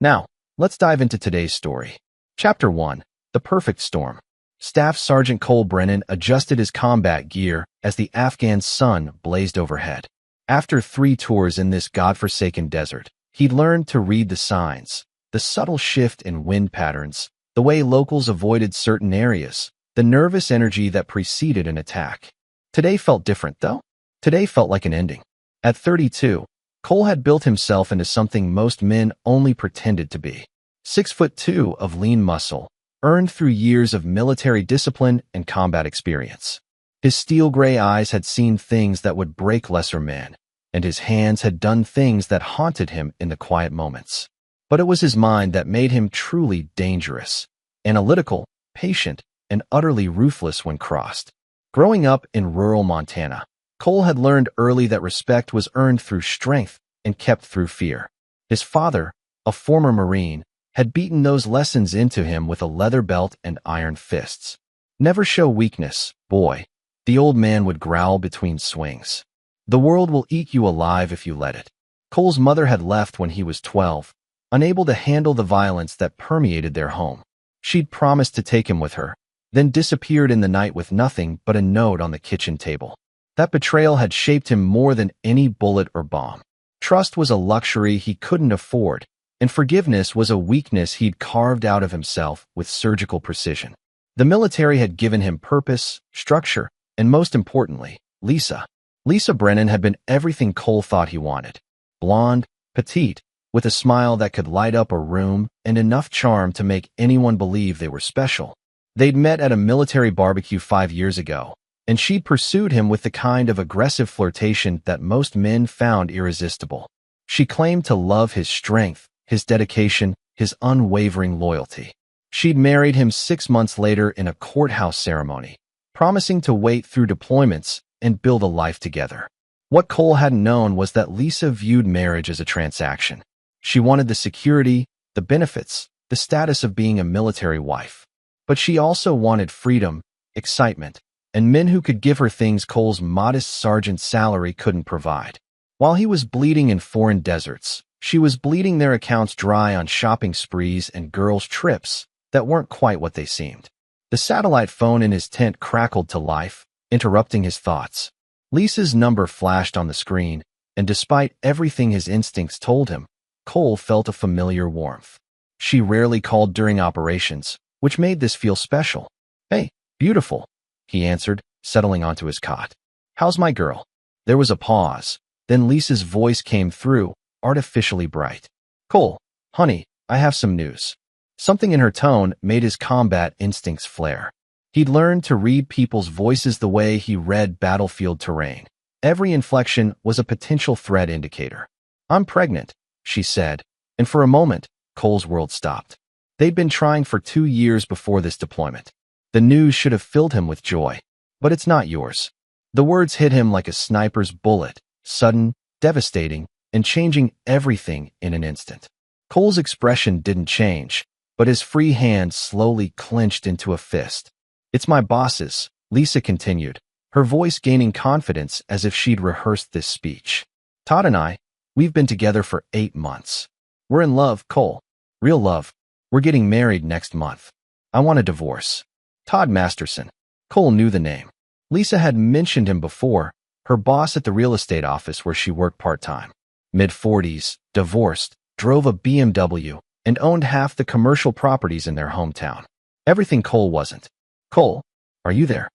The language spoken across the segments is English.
Now, let's dive into today's story. Chapter 1. The Perfect Storm. Staff Sergeant Cole Brennan adjusted his combat gear as the Afghan sun blazed overhead. After 3 tours in this godforsaken desert, he'd learned to read the signs, the subtle shift in wind patterns, the way locals avoided certain areas, the nervous energy that preceded an attack. Today felt different, though. Today felt like an ending. At 32, Cole had built himself into something most men only pretended to be. 6'2" of lean muscle, earned through years of military discipline and combat experience. His steel gray eyes had seen things that would break lesser men, and his hands had done things that haunted him in the quiet moments. But it was his mind that made him truly dangerous, analytical, patient, and utterly ruthless when crossed. Growing up in rural Montana, Cole had learned early that respect was earned through strength and kept through fear. His father, a former Marine, had beaten those lessons into him with a leather belt and iron fists. "Never show weakness, boy," the old man would growl between swings. "The world will eat you alive if you let it." Cole's mother had left when he was 12, unable to handle the violence that permeated their home. She'd promised to take him with her, then disappeared in the night with nothing but a note on the kitchen table. That betrayal had shaped him more than any bullet or bomb. Trust was a luxury he couldn't afford, and forgiveness was a weakness he'd carved out of himself with surgical precision. The military had given him purpose, structure, and most importantly, Lisa. Lisa Brennan had been everything Cole thought he wanted. Blonde, petite, with a smile that could light up a room and enough charm to make anyone believe they were special. They'd met at a military barbecue 5 years ago, and she'd pursued him with the kind of aggressive flirtation that most men found irresistible. She claimed to love his strength, his dedication, his unwavering loyalty. She'd married him 6 months later in a courthouse ceremony, promising to wait through deployments and build a life together. What Cole hadn't known was that Lisa viewed marriage as a transaction. She wanted the security, the benefits, the status of being a military wife. But she also wanted freedom, excitement, and men who could give her things Cole's modest sergeant salary couldn't provide. While he was bleeding in foreign deserts, she was bleeding their accounts dry on shopping sprees and girls' trips that weren't quite what they seemed. The satellite phone in his tent crackled to life, interrupting his thoughts. Lisa's number flashed on the screen, and despite everything his instincts told him, Cole felt a familiar warmth. She rarely called during operations, which made this feel special. "Hey, beautiful," he answered, settling onto his cot. "How's my girl?" There was a pause. Then Lisa's voice came through, artificially bright. "Cole, honey, I have some news." Something in her tone made his combat instincts flare. He'd learned to read people's voices the way he read battlefield terrain. Every inflection was a potential threat indicator. "I'm pregnant," she said, and for a moment, Cole's world stopped. They'd been trying for 2 years before this deployment. The news should have filled him with joy. "But it's not yours." The words hit him like a sniper's bullet, sudden, devastating, and changing everything in an instant. Cole's expression didn't change, but his free hand slowly clenched into a fist. "It's my boss's," Lisa continued, her voice gaining confidence as if she'd rehearsed this speech. "Todd and we've been together for 8 months. We're in love, Cole. Real love. We're getting married next month. I want a divorce." Todd Masterson. Cole knew the name. Lisa had mentioned him before, her boss at the real estate office where she worked part-time. Mid-40s, divorced, drove a BMW, and owned half the commercial properties in their hometown. Everything Cole wasn't. "Cole, are you there?"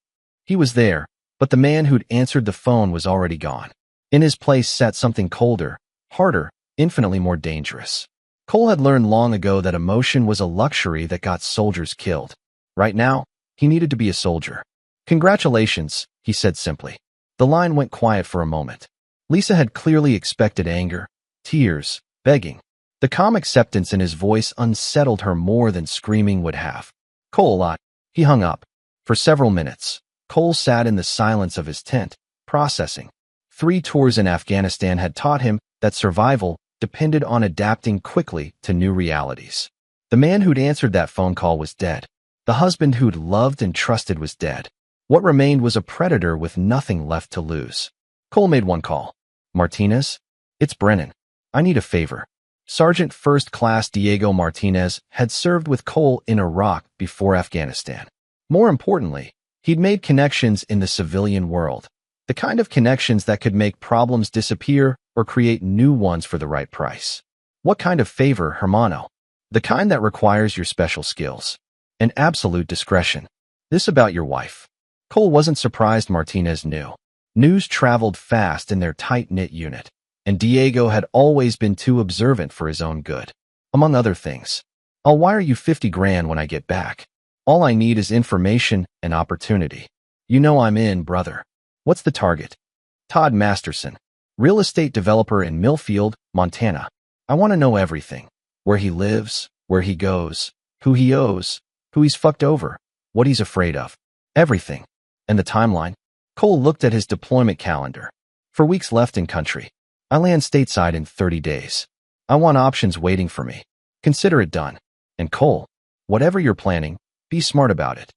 He was there, but the man who'd answered the phone was already gone. In his place sat something colder, harder, infinitely more dangerous. Cole had learned long ago that emotion was a luxury that got soldiers killed. Right now, he needed to be a soldier. "Congratulations," he said simply. The line went quiet for a moment. Lisa had clearly expected anger, tears, begging. The calm acceptance in his voice unsettled her more than screaming would have. "Cole, he hung up. For several minutes, Cole sat in the silence of his tent, processing. 3 tours in Afghanistan had taught him that survival depended on adapting quickly to new realities. The man who'd answered that phone call was dead. The husband who'd loved and trusted was dead. What remained was a predator with nothing left to lose. Cole made one call. "Martinez? It's Brennan. I need a favor." Sergeant First Class Diego Martinez had served with Cole in Iraq before Afghanistan. More importantly, he'd made connections in the civilian world, the kind of connections that could make problems disappear or create new ones for the right price. What kind of favor, hermano? The kind that requires your special skills and absolute discretion. This about your wife. Cole wasn't surprised Martinez knew. News traveled fast in their tight-knit unit, and Diego had always been too observant for his own good. Among other things, I'll wire you 50 grand when I get back. All I need is information and opportunity. You know I'm in, brother. What's the target? Todd Masterson, real estate developer in Millfield, Montana. I want to know everything. Where he lives, where he goes, who he owes, who he's fucked over, what he's afraid of. Everything. And the timeline? Cole looked at his deployment calendar. 4 weeks left in country. I land stateside in 30 days. I want options waiting for me. Consider it done. And Cole, whatever you're planning, be smart about it.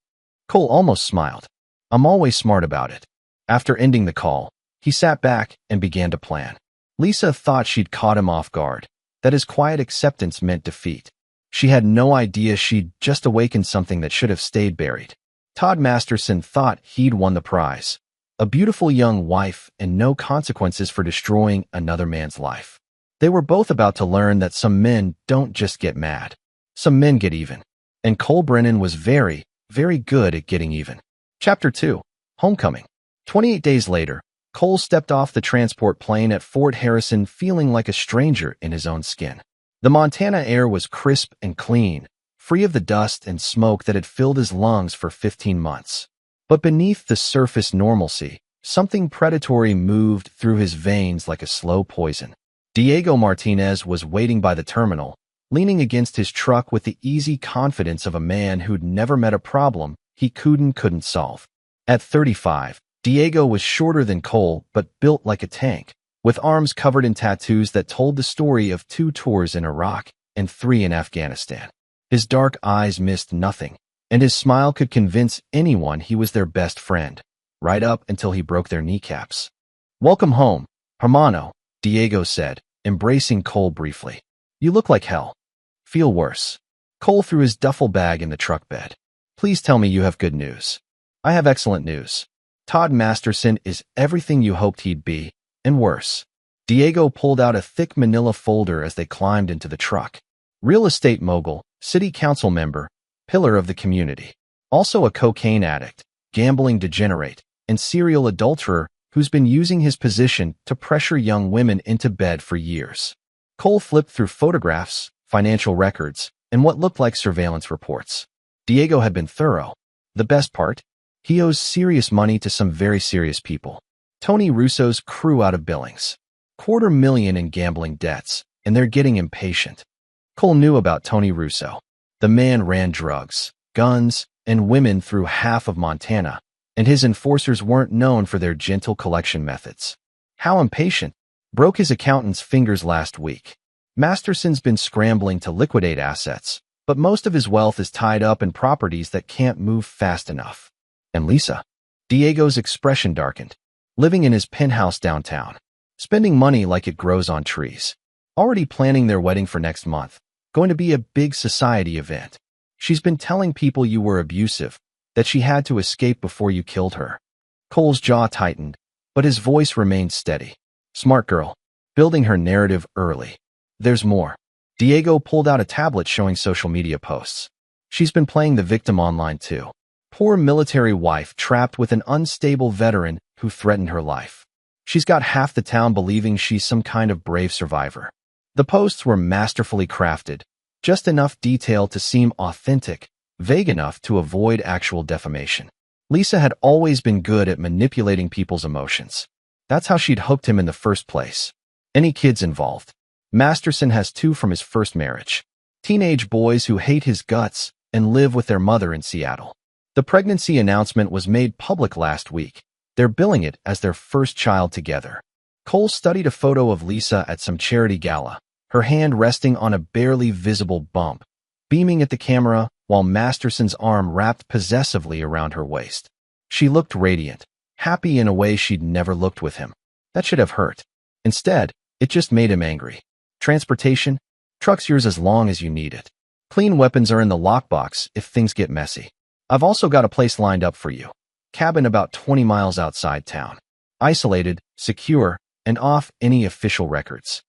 Cole almost smiled. I'm always smart about it. After ending the call, he sat back and began to plan. Lisa thought she'd caught him off guard, that his quiet acceptance meant defeat. She had no idea she'd just awakened something that should have stayed buried. Todd Masterson thought he'd won the prize. A beautiful young wife and no consequences for destroying another man's life. They were both about to learn that some men don't just get mad. Some men get even. And Cole Brennan was very, very good at getting even. Chapter 2. Homecoming. 28 days later, Cole stepped off the transport plane at Fort Harrison feeling like a stranger in his own skin. The Montana air was crisp and clean, free of the dust and smoke that had filled his lungs for 15 months. But beneath the surface normalcy, something predatory moved through his veins like a slow poison. Diego Martinez was waiting by the terminal, leaning against his truck with the easy confidence of a man who'd never met a problem he couldn't solve. At 35, Diego was shorter than Cole but built like a tank, with arms covered in tattoos that told the story of 2 tours in Iraq and 3 in Afghanistan. His dark eyes missed nothing, and his smile could convince anyone he was their best friend, right up until he broke their kneecaps. Welcome home, hermano, Diego said, embracing Cole briefly. You look like hell. Feel worse. Cole threw his duffel bag in the truck bed. Please tell me you have good news. I have excellent news. Todd Masterson is everything you hoped he'd be, and worse. Diego pulled out a thick manila folder as they climbed into the truck. Real estate mogul, city council member, pillar of the community. Also a cocaine addict, gambling degenerate, and serial adulterer who's been using his position to pressure young women into bed for years. Cole flipped through photographs, financial records, and what looked like surveillance reports. Diego had been thorough. The best part? He owes serious money to some very serious people. Tony Russo's crew out of Billings. $250,000 in gambling debts, and they're getting impatient. Cole knew about Tony Russo. The man ran drugs, guns, and women through half of Montana, and his enforcers weren't known for their gentle collection methods. How impatient? Broke his accountant's fingers last week. Masterson's been scrambling to liquidate assets, but most of his wealth is tied up in properties that can't move fast enough. And Lisa? Diego's expression darkened. Living in his penthouse downtown. Spending money like it grows on trees. Already planning their wedding for next month. Going to be a big society event. She's been telling people you were abusive, that she had to escape before you killed her. Cole's jaw tightened, but his voice remained steady. Smart girl. Building her narrative early. There's more. Diego pulled out a tablet showing social media posts. She's been playing the victim online too. Poor military wife trapped with an unstable veteran who threatened her life. She's got half the town believing she's some kind of brave survivor. The posts were masterfully crafted, just enough detail to seem authentic, vague enough to avoid actual defamation. Lisa had always been good at manipulating people's emotions. That's how she'd hooked him in the first place. Any kids involved? Masterson has 2 from his first marriage. Teenage boys who hate his guts and live with their mother in Seattle. The pregnancy announcement was made public last week. They're billing it as their first child together. Cole studied a photo of Lisa at some charity gala, her hand resting on a barely visible bump, beaming at the camera while Masterson's arm wrapped possessively around her waist. She looked radiant, happy in a way she'd never looked with him. That should have hurt. Instead, it just made him angry. Transportation? Truck's yours as long as you need it. Clean weapons are in the lockbox if things get messy. I've also got a place lined up for you. Cabin about 20 miles outside town. Isolated, secure, and off any official records.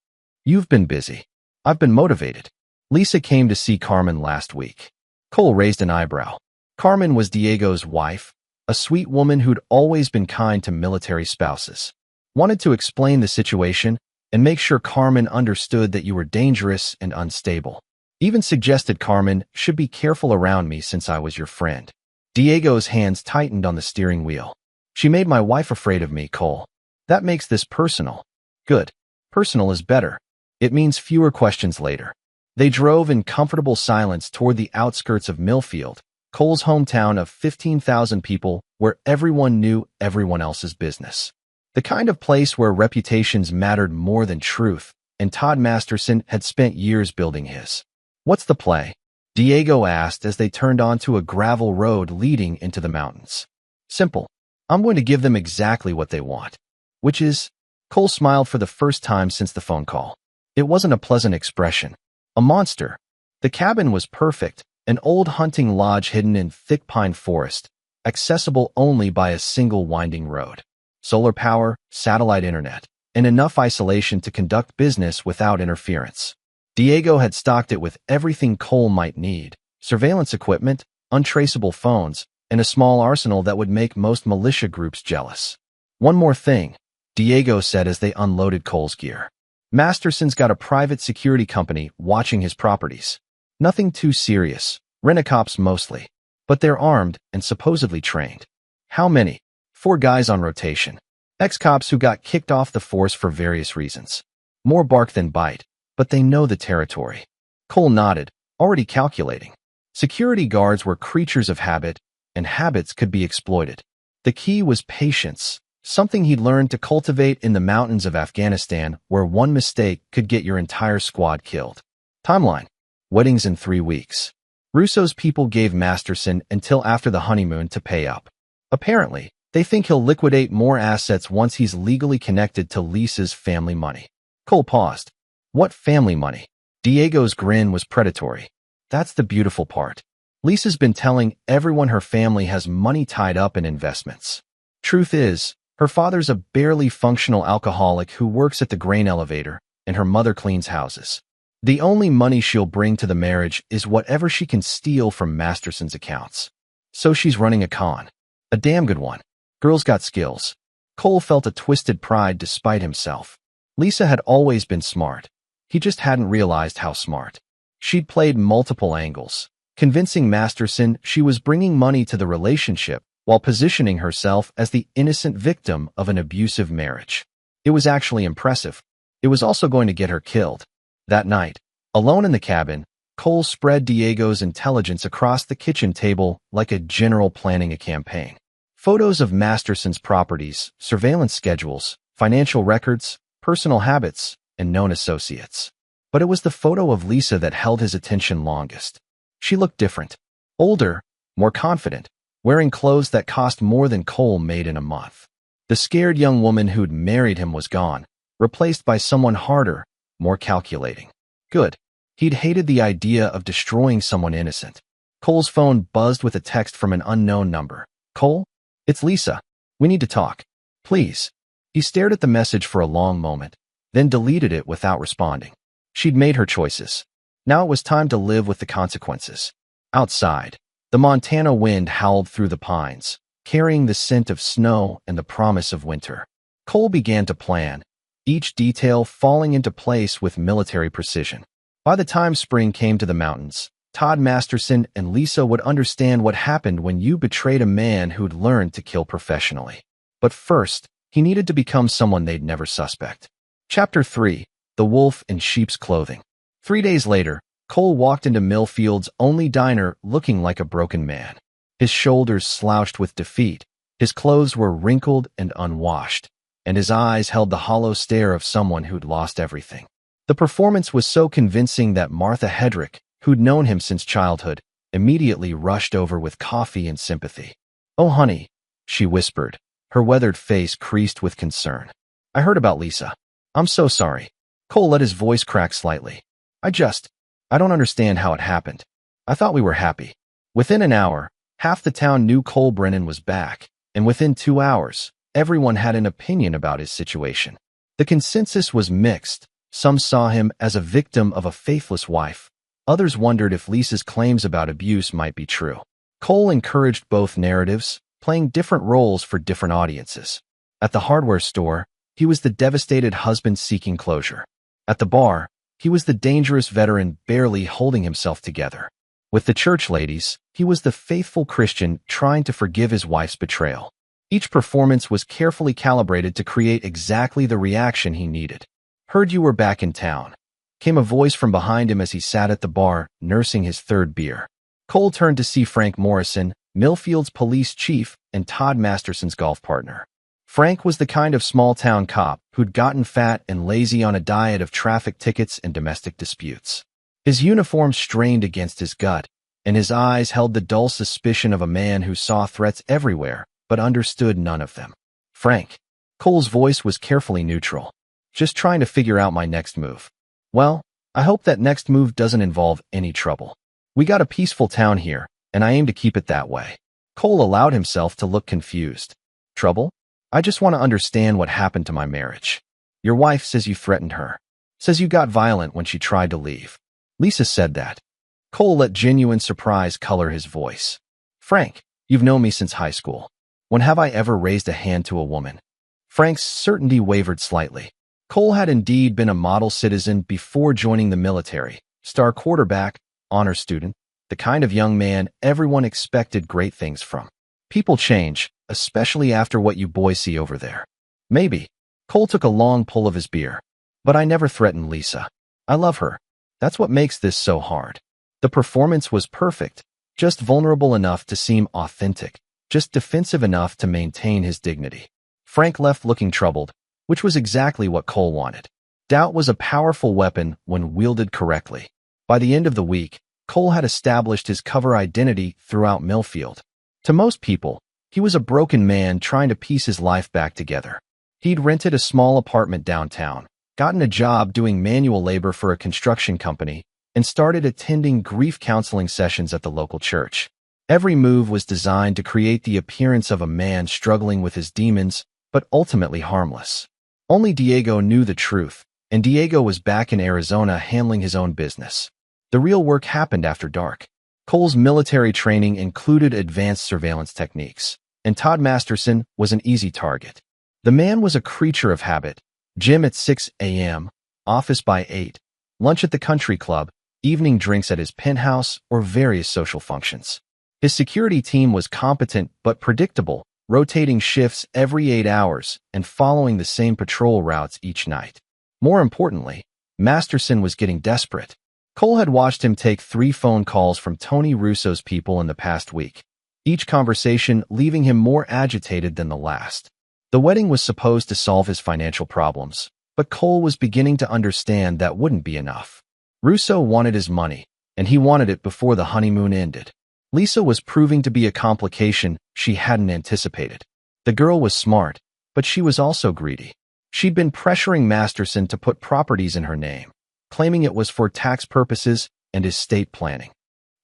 You've been busy. I've been motivated. Lisa came to see Carmen last week. Cole raised an eyebrow. Carmen was Diego's wife, a sweet woman who'd always been kind to military spouses. Wanted to explain the situation and make sure Carmen understood that you were dangerous and unstable. Even suggested Carmen should be careful around me since I was your friend. Diego's hands tightened on the steering wheel. She made my wife afraid of me, Cole. That makes this personal. Good. Personal is better. It means fewer questions later. They drove in comfortable silence toward the outskirts of Millfield, Cole's hometown of 15,000 people where everyone knew everyone else's business. The kind of place where reputations mattered more than truth, and Todd Masterson had spent years building his. What's the play? Diego asked as they turned onto a gravel road leading into the mountains. Simple. I'm going to give them exactly what they want. Which is? Cole smiled for the first time since the phone call. It wasn't a pleasant expression. A monster. The cabin was perfect, an old hunting lodge hidden in thick pine forest, accessible only by a single winding road. Solar power, satellite internet, and enough isolation to conduct business without interference. Diego had stocked it with everything Cole might need: surveillance equipment, untraceable phones, and a small arsenal that would make most militia groups jealous. One more thing, Diego said as they unloaded Cole's gear. Masterson's got a private security company watching his properties. Nothing too serious, rent-a-cops mostly. But they're armed and supposedly trained. How many? 4 guys on rotation. Ex-cops who got kicked off the force for various reasons. More bark than bite, but they know the territory. Cole nodded, already calculating. Security guards were creatures of habit, and habits could be exploited. The key was patience, something he'd learned to cultivate in the mountains of Afghanistan, where one mistake could get your entire squad killed. Timeline. Weddings in 3 weeks. Russo's people gave Masterson until after the honeymoon to pay up. Apparently, they think he'll liquidate more assets once he's legally connected to Lisa's family money. Cole paused. What family money? Diego's grin was predatory. That's the beautiful part. Lisa's been telling everyone her family has money tied up in investments. Truth is, her father's a barely functional alcoholic who works at the grain elevator, and her mother cleans houses. The only money she'll bring to the marriage is whatever she can steal from Masterson's accounts. So she's running a con. A damn good one. Girl's got skills. Cole felt a twisted pride despite himself. Lisa had always been smart. He just hadn't realized how smart. She'd played multiple angles, convincing Masterson she was bringing money to the relationship while positioning herself as the innocent victim of an abusive marriage. It was actually impressive. It was also going to get her killed. That night, alone in the cabin, Cole spread Diego's intelligence across the kitchen table like a general planning a campaign. Photos of Masterson's properties, surveillance schedules, financial records, personal habits, and known associates. But it was the photo of Lisa that held his attention longest. She looked different. Older, more confident, wearing clothes that cost more than Cole made in a month. The scared young woman who'd married him was gone, replaced by someone harder, more calculating. Good. He'd hated the idea of destroying someone innocent. Cole's phone buzzed with a text from an unknown number. Cole? It's Lisa. We need to talk. Please. He stared at the message for a long moment, then deleted it without responding. She'd made her choices. Now it was time to live with the consequences. Outside, the Montana wind howled through the pines, carrying the scent of snow and the promise of winter. Cole began to plan, each detail falling into place with military precision. By the time spring came to the mountains, Todd Masterson and Lisa would understand what happened when you betrayed a man who'd learned to kill professionally. But first, he needed to become someone they'd never suspect. Chapter 3. The Wolf in Sheep's Clothing. 3 days later, Cole walked into Millfield's only diner looking like a broken man. His shoulders slouched with defeat, his clothes were wrinkled and unwashed, and his eyes held the hollow stare of someone who'd lost everything. The performance was so convincing that Martha Hedrick, who'd known him since childhood, immediately rushed over with coffee and sympathy. "Oh, honey," she whispered, her weathered face creased with concern. "I heard about Lisa. I'm so sorry." Cole let his voice crack slightly. I don't understand how it happened. I thought we were happy. Within an hour, half the town knew Cole Brennan was back, and within 2 hours, everyone had an opinion about his situation. The consensus was mixed. Some saw him as a victim of a faithless wife. Others wondered if Lisa's claims about abuse might be true. Cole encouraged both narratives, playing different roles for different audiences. At the hardware store, he was the devastated husband seeking closure. At the bar, he was the dangerous veteran barely holding himself together. With the church ladies, he was the faithful Christian trying to forgive his wife's betrayal. Each performance was carefully calibrated to create exactly the reaction he needed. "Heard you were back in town," came a voice from behind him as he sat at the bar, nursing his third beer. Cole turned to see Frank Morrison, Millfield's police chief and Todd Masterson's golf partner. Frank was the kind of small-town cop who'd gotten fat and lazy on a diet of traffic tickets and domestic disputes. His uniform strained against his gut, and his eyes held the dull suspicion of a man who saw threats everywhere but understood none of them. "Frank." Cole's voice was carefully neutral. "Just trying to figure out my next move." "Well, I hope that next move doesn't involve any trouble. We got a peaceful town here, and I aim to keep it that way." Cole allowed himself to look confused. "Trouble? I just want to understand what happened to my marriage." "Your wife says you threatened her. Says you got violent when she tried to leave." "Lisa said that." Cole let genuine surprise color his voice. "Frank, you've known me since high school. When have I ever raised a hand to a woman?" Frank's certainty wavered slightly. Cole had indeed been a model citizen before joining the military, star quarterback, honor student, the kind of young man everyone expected great things from. People change, especially after what you boys see over there. "Maybe." Cole took a long pull of his beer. "But I never threatened Lisa. I love her. That's what makes this so hard." The performance was perfect, just vulnerable enough to seem authentic, just defensive enough to maintain his dignity. Frank left looking troubled, which was exactly what Cole wanted. Doubt was a powerful weapon when wielded correctly. By the end of the week, Cole had established his cover identity throughout Millfield. To most people, he was a broken man trying to piece his life back together. He'd rented a small apartment downtown, gotten a job doing manual labor for a construction company, and started attending grief counseling sessions at the local church. Every move was designed to create the appearance of a man struggling with his demons, but ultimately harmless. Only Diego knew the truth, and Diego was back in Arizona handling his own business. The real work happened after dark. Cole's military training included advanced surveillance techniques, and Todd Masterson was an easy target. The man was a creature of habit: gym at 6 a.m., office by 8, lunch at the country club, evening drinks at his penthouse, or various social functions. His security team was competent but predictable, rotating shifts every 8 hours and following the same patrol routes each night. More importantly, Masterson was getting desperate. Cole had watched him take 3 phone calls from Tony Russo's people in the past week, each conversation leaving him more agitated than the last. The wedding was supposed to solve his financial problems, but Cole was beginning to understand that wouldn't be enough. Russo wanted his money, and he wanted it before the honeymoon ended. Lisa was proving to be a complication she hadn't anticipated. The girl was smart, but she was also greedy. She'd been pressuring Masterson to put properties in her name, claiming it was for tax purposes and estate planning.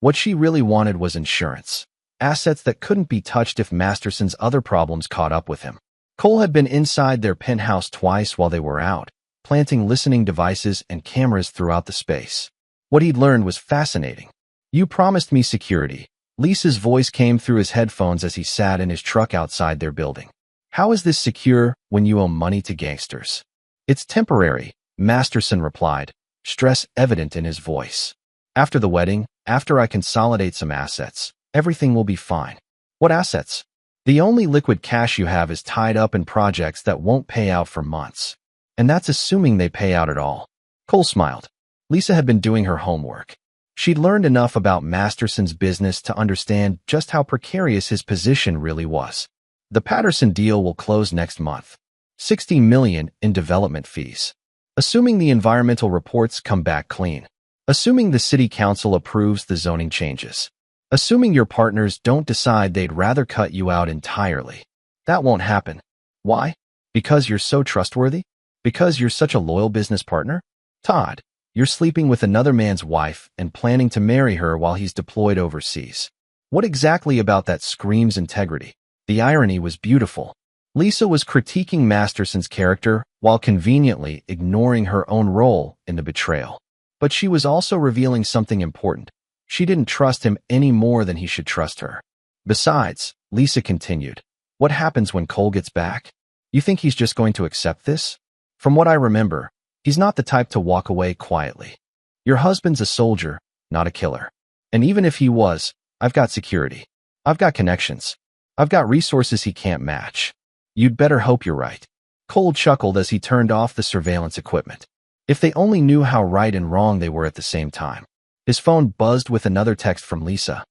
What she really wanted was insurance, assets that couldn't be touched if Masterson's other problems caught up with him. Cole had been inside their penthouse twice while they were out, planting listening devices and cameras throughout the space. What he'd learned was fascinating. "You promised me security." Lisa's voice came through his headphones as he sat in his truck outside their building. "How is this secure when you owe money to gangsters?" "It's temporary," Masterson replied, stress evident in his voice. "After the wedding, after I consolidate some assets, everything will be fine." "What assets?" "The only liquid cash you have is tied up in projects that won't pay out for months. And that's assuming they pay out at all." Cole smiled. Lisa had been doing her homework. She'd learned enough about Masterson's business to understand just how precarious his position really was. The Patterson deal will close next month. $60 million in development fees. Assuming the environmental reports come back clean. Assuming the city council approves the zoning changes. Assuming your partners don't decide they'd rather cut you out entirely. That won't happen. Why? Because you're so trustworthy? Because you're such a loyal business partner? Todd, You're sleeping with another man's wife and planning to marry her while he's deployed overseas. What exactly about that screams integrity? The irony was beautiful. Lisa was critiquing Masterson's character while conveniently ignoring her own role in the betrayal. But she was also revealing something important. She didn't trust him any more than he should trust her. Besides, Lisa continued, what happens when Cole gets back? You think he's just going to accept this? From what I remember, he's not the type to walk away quietly. Your husband's a soldier, not a killer. And even if he was, I've got security. I've got connections. I've got resources he can't match. You'd better hope you're right. Cole chuckled as he turned off the surveillance equipment. If they only knew how right and wrong they were at the same time. His phone buzzed with another text from Lisa.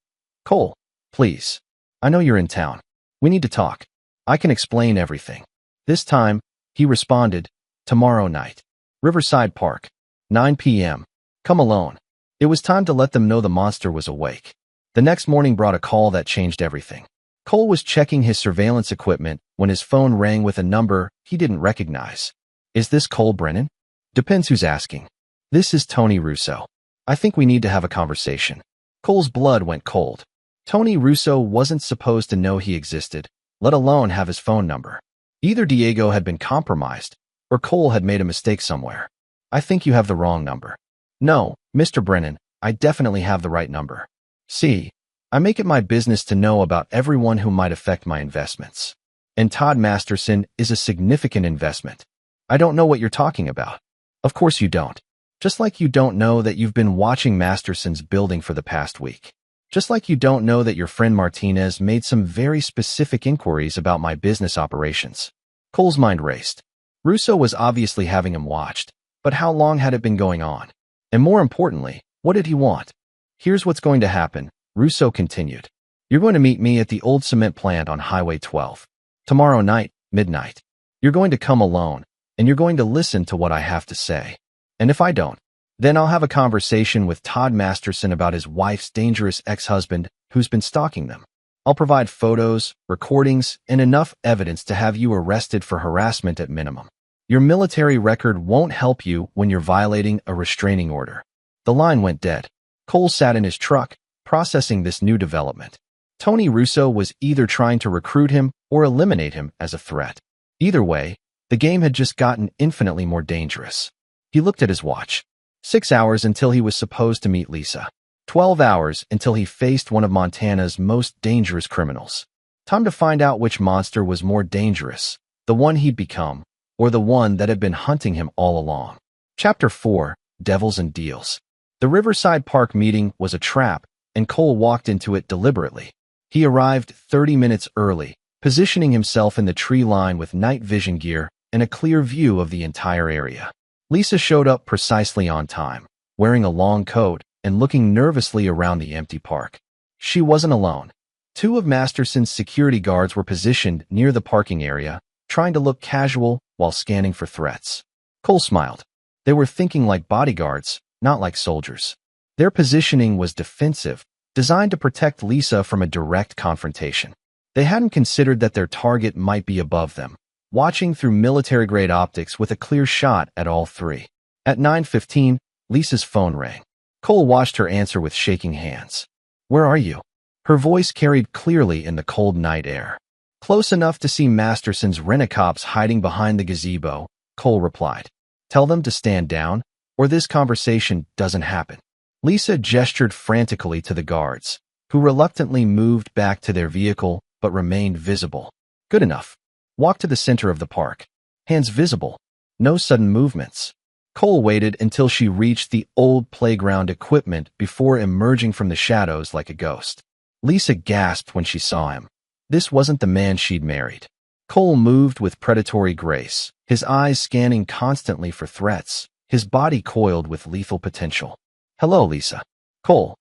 Cole, please. I know you're in town. We need to talk. I can explain everything. This time, he responded, tomorrow night. Riverside Park. 9 p.m. Come alone. It was time to let them know the monster was awake. The next morning brought a call that changed everything. Cole was checking his surveillance equipment when his phone rang with a number he didn't recognize. Is this Cole Brennan? Depends who's asking. This is Tony Russo. I think we need to have a conversation. Cole's blood went cold. Tony Russo wasn't supposed to know he existed, let alone have his phone number. Either Diego had been compromised, or Cole had made a mistake somewhere. I think you have the wrong number. No, Mr. Brennan, I definitely have the right number. See, I make it my business to know about everyone who might affect my investments. And Todd Masterson is a significant investment. I don't know what you're talking about. Of course you don't. Just like you don't know that you've been watching Masterson's building for the past week. Just like you don't know that your friend Martinez made some very specific inquiries about my business operations. Cole's mind raced. Russo was obviously having him watched, but how long had it been going on? And more importantly, what did he want? Here's what's going to happen, Russo continued. You're going to meet me at the old cement plant on Highway 12. Tomorrow night, midnight. You're going to come alone, and you're going to listen to what I have to say. And if I don't, then I'll have a conversation with Todd Masterson about his wife's dangerous ex-husband who's been stalking them. I'll provide photos, recordings, and enough evidence to have you arrested for harassment at minimum. Your military record won't help you when you're violating a restraining order. The line went dead. Cole sat in his truck, processing this new development. Tony Russo was either trying to recruit him or eliminate him as a threat. Either way, the game had just gotten infinitely more dangerous. He looked at his watch. 6 hours until he was supposed to meet Lisa. 12 hours until he faced one of Montana's most dangerous criminals. Time to find out which monster was more dangerous, the one he'd become, or the one that had been hunting him all along. Chapter 4, Devils and Deals. The Riverside Park meeting was a trap, and Cole walked into it deliberately. He arrived 30 minutes early, positioning himself in the tree line with night vision gear and a clear view of the entire area. Lisa showed up precisely on time, wearing a long coat and looking nervously around the empty park. She wasn't alone. 2 of Masterson's security guards were positioned near the parking area, trying to look casual while scanning for threats. Cole smiled. They were thinking like bodyguards, not like soldiers. Their positioning was defensive, designed to protect Lisa from a direct confrontation. They hadn't considered that their target might be above them, watching through military-grade optics with a clear shot at all 3. At 9:15, Lisa's phone rang. Cole watched her answer with shaking hands. Where are you? Her voice carried clearly in the cold night air. Close enough to see Masterson's rent-a-cops hiding behind the gazebo, Cole replied. Tell them to stand down, or this conversation doesn't happen. Lisa gestured frantically to the guards, who reluctantly moved back to their vehicle but remained visible. Good enough. Walk to the center of the park. Hands visible. No sudden movements. Cole waited until she reached the old playground equipment before emerging from the shadows like a ghost. Lisa gasped when she saw him. This wasn't the man she'd married. Cole moved with predatory grace, his eyes scanning constantly for threats, his body coiled with lethal potential. Hello, Lisa. Cole.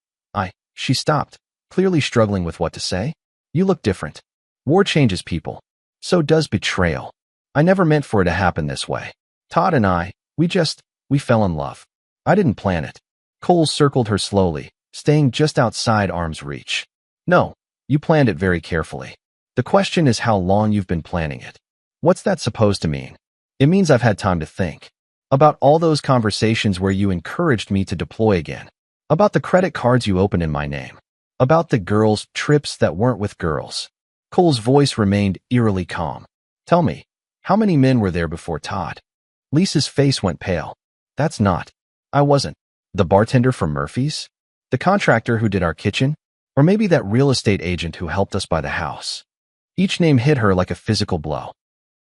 She stopped, clearly struggling with what to say. You look different. War changes people. So does betrayal. I never meant for it to happen this way. Todd and I, we fell in love. I didn't plan it. Cole circled her slowly, staying just outside arm's reach. No, you planned it very carefully. The question is how long you've been planning it. What's that supposed to mean? It means I've had time to think. About all those conversations where you encouraged me to deploy again. About the credit cards you opened in my name. About the girls' trips that weren't with girls. Cole's voice remained eerily calm. Tell me, how many men were there before Todd? Lisa's face went pale. That's not. I wasn't. The bartender from Murphy's? The contractor who did our kitchen? Or maybe that real estate agent who helped us buy the house? Each name hit her like a physical blow.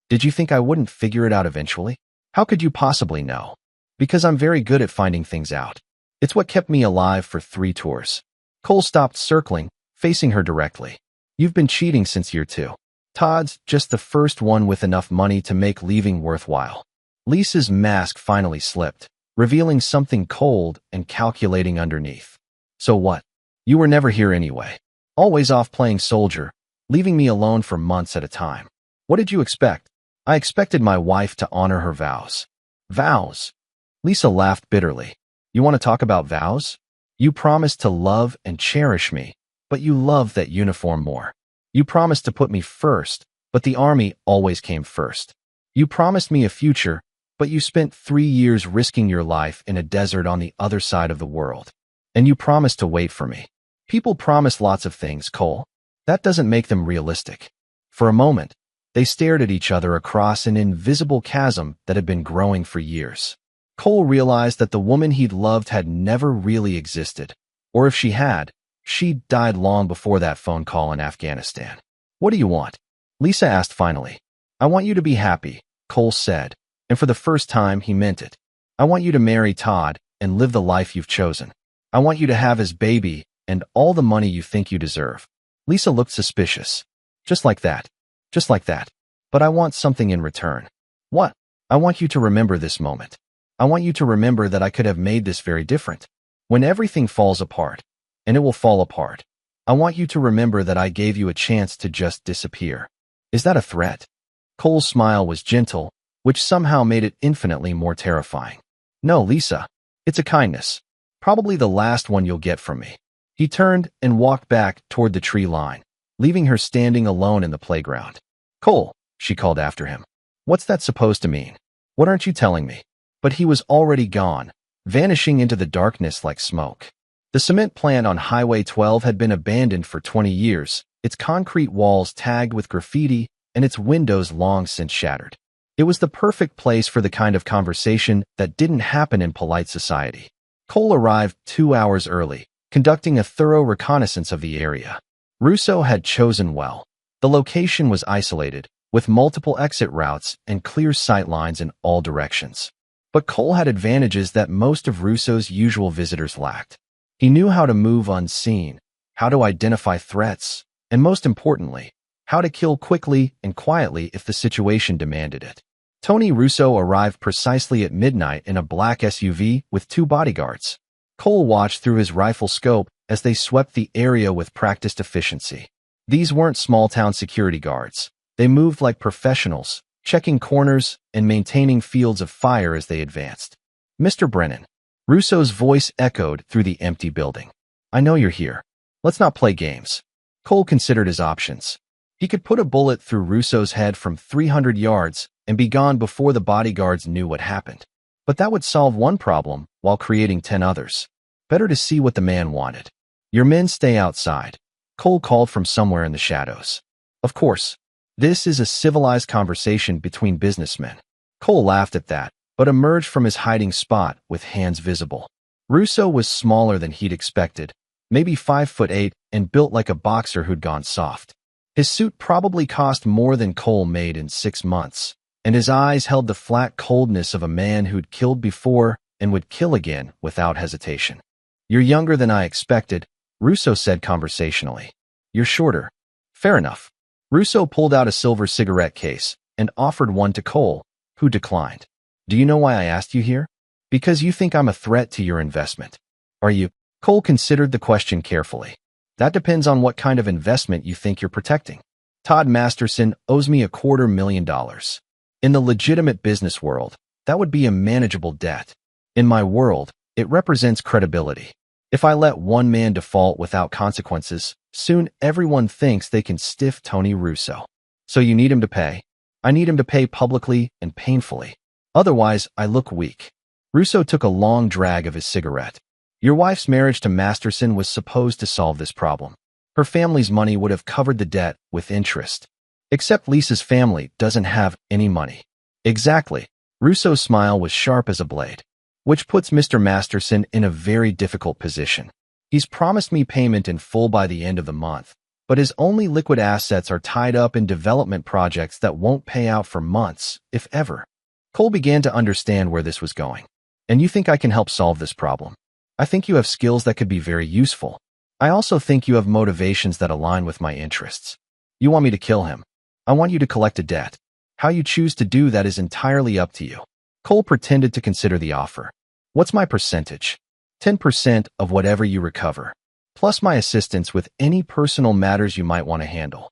Did you think I wouldn't figure it out eventually? How could you possibly know? Because I'm very good at finding things out. It's what kept me alive for 3 tours. Cole stopped circling, facing her directly. You've been cheating since year 2. Todd's just the first one with enough money to make leaving worthwhile. Lisa's mask finally slipped, revealing something cold and calculating underneath. So what? You were never here anyway. Always off playing soldier, leaving me alone for months at a time. What did you expect? I expected my wife to honor her vows. Vows? Lisa laughed bitterly. You want to talk about vows? You promised to love and cherish me, but you loved that uniform more. You promised to put me first, but the army always came first. You promised me a future, but you spent 3 years risking your life in a desert on the other side of the world. And you promised to wait for me. People promise lots of things, Cole. That doesn't make them realistic. For a moment, they stared at each other across an invisible chasm that had been growing for years. Cole realized that the woman he'd loved had never really existed. Or if she had, she'd died long before that phone call in Afghanistan. What do you want? Lisa asked finally. I want you to be happy, Cole said, and for the first time he meant it. I want you to marry Todd and live the life you've chosen. I want you to have his baby and all the money you think you deserve. Lisa looked suspicious. Just like that. Just like that. But I want something in return. What? I want you to remember this moment. I want you to remember that I could have made this very different. When everything falls apart, and it will fall apart, I want you to remember that I gave you a chance to just disappear. Is that a threat? Cole's smile was gentle, which somehow made it infinitely more terrifying. No, Lisa. It's a kindness. Probably the last one you'll get from me. He turned and walked back toward the tree line, leaving her standing alone in the playground. Cole, she called after him. What's that supposed to mean? What aren't you telling me? But he was already gone, vanishing into the darkness like smoke. The cement plant on Highway 12 had been abandoned for 20 years, its concrete walls tagged with graffiti and its windows long since shattered. It was the perfect place for the kind of conversation that didn't happen in polite society. Cole arrived 2 hours early, conducting a thorough reconnaissance of the area. Russo had chosen well. The location was isolated, with multiple exit routes and clear sight lines in all directions. But Cole had advantages that most of Russo's usual visitors lacked. He knew how to move unseen, how to identify threats, and most importantly, how to kill quickly and quietly if the situation demanded it. Tony Russo arrived precisely at midnight in a black SUV with 2 bodyguards. Cole watched through his rifle scope as they swept the area with practiced efficiency. These weren't small-town security guards. They moved like professionals, checking corners and maintaining fields of fire as they advanced. Mr. Brennan. Russo's voice echoed through the empty building. I know you're here. Let's not play games. Cole considered his options. He could put a bullet through Russo's head from 300 yards and be gone before the bodyguards knew what happened. But that would solve one problem while creating 10 others. Better to see what the man wanted. Your men stay outside. Cole called from somewhere in the shadows. Of course. This is a civilized conversation between businessmen. Cole laughed at that, but emerged from his hiding spot with hands visible. Russo was smaller than he'd expected, maybe 5'8" and built like a boxer who'd gone soft. His suit probably cost more than Cole made in 6 months, and his eyes held the flat coldness of a man who'd killed before and would kill again without hesitation. You're younger than I expected, Russo said conversationally. You're shorter. Fair enough. Russo pulled out a silver cigarette case and offered one to Cole, who declined. Do you know why I asked you here? Because you think I'm a threat to your investment. Are you? Cole considered the question carefully. That depends on what kind of investment you think you're protecting. Todd Masterson owes me $250,000. In the legitimate business world, that would be a manageable debt. In my world, it represents credibility. If I let one man default without consequences, soon everyone thinks they can stiff Tony Russo. So you need him to pay? I need him to pay publicly and painfully. Otherwise, I look weak. Russo took a long drag of his cigarette. Your wife's marriage to Masterson was supposed to solve this problem. Her family's money would have covered the debt with interest. Except Lisa's family doesn't have any money. Exactly. Russo's smile was sharp as a blade, which puts Mr. Masterson in a very difficult position. He's promised me payment in full by the end of the month, but his only liquid assets are tied up in development projects that won't pay out for months, if ever. Cole began to understand where this was going. And you think I can help solve this problem? I think you have skills that could be very useful. I also think you have motivations that align with my interests. You want me to kill him. I want you to collect a debt. How you choose to do that is entirely up to you. Cole pretended to consider the offer. What's my percentage? 10% of whatever you recover, plus my assistance with any personal matters you might want to handle.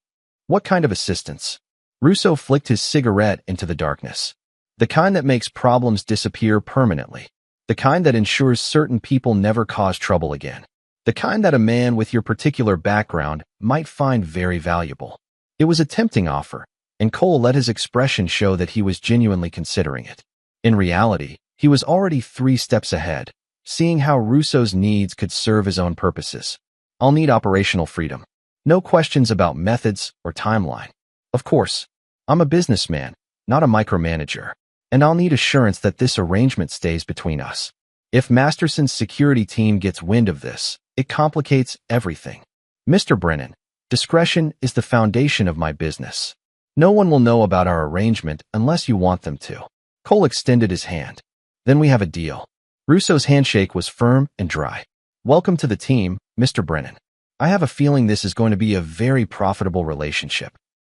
What kind of assistance? Russo flicked his cigarette into the darkness. The kind that makes problems disappear permanently. The kind that ensures certain people never cause trouble again. The kind that a man with your particular background might find very valuable. It was a tempting offer, and Cole let his expression show that he was genuinely considering it. In reality, he was already 3 steps ahead, seeing how Russo's needs could serve his own purposes. I'll need operational freedom. No questions about methods or timeline. Of course, I'm a businessman, not a micromanager. And I'll need assurance that this arrangement stays between us. If Masterson's security team gets wind of this, it complicates everything. Mr. Brennan, discretion is the foundation of my business. No one will know about our arrangement unless you want them to. Cole extended his hand. Then we have a deal. Russo's handshake was firm and dry. Welcome to the team, Mr. Brennan. I have a feeling this is going to be a very profitable relationship.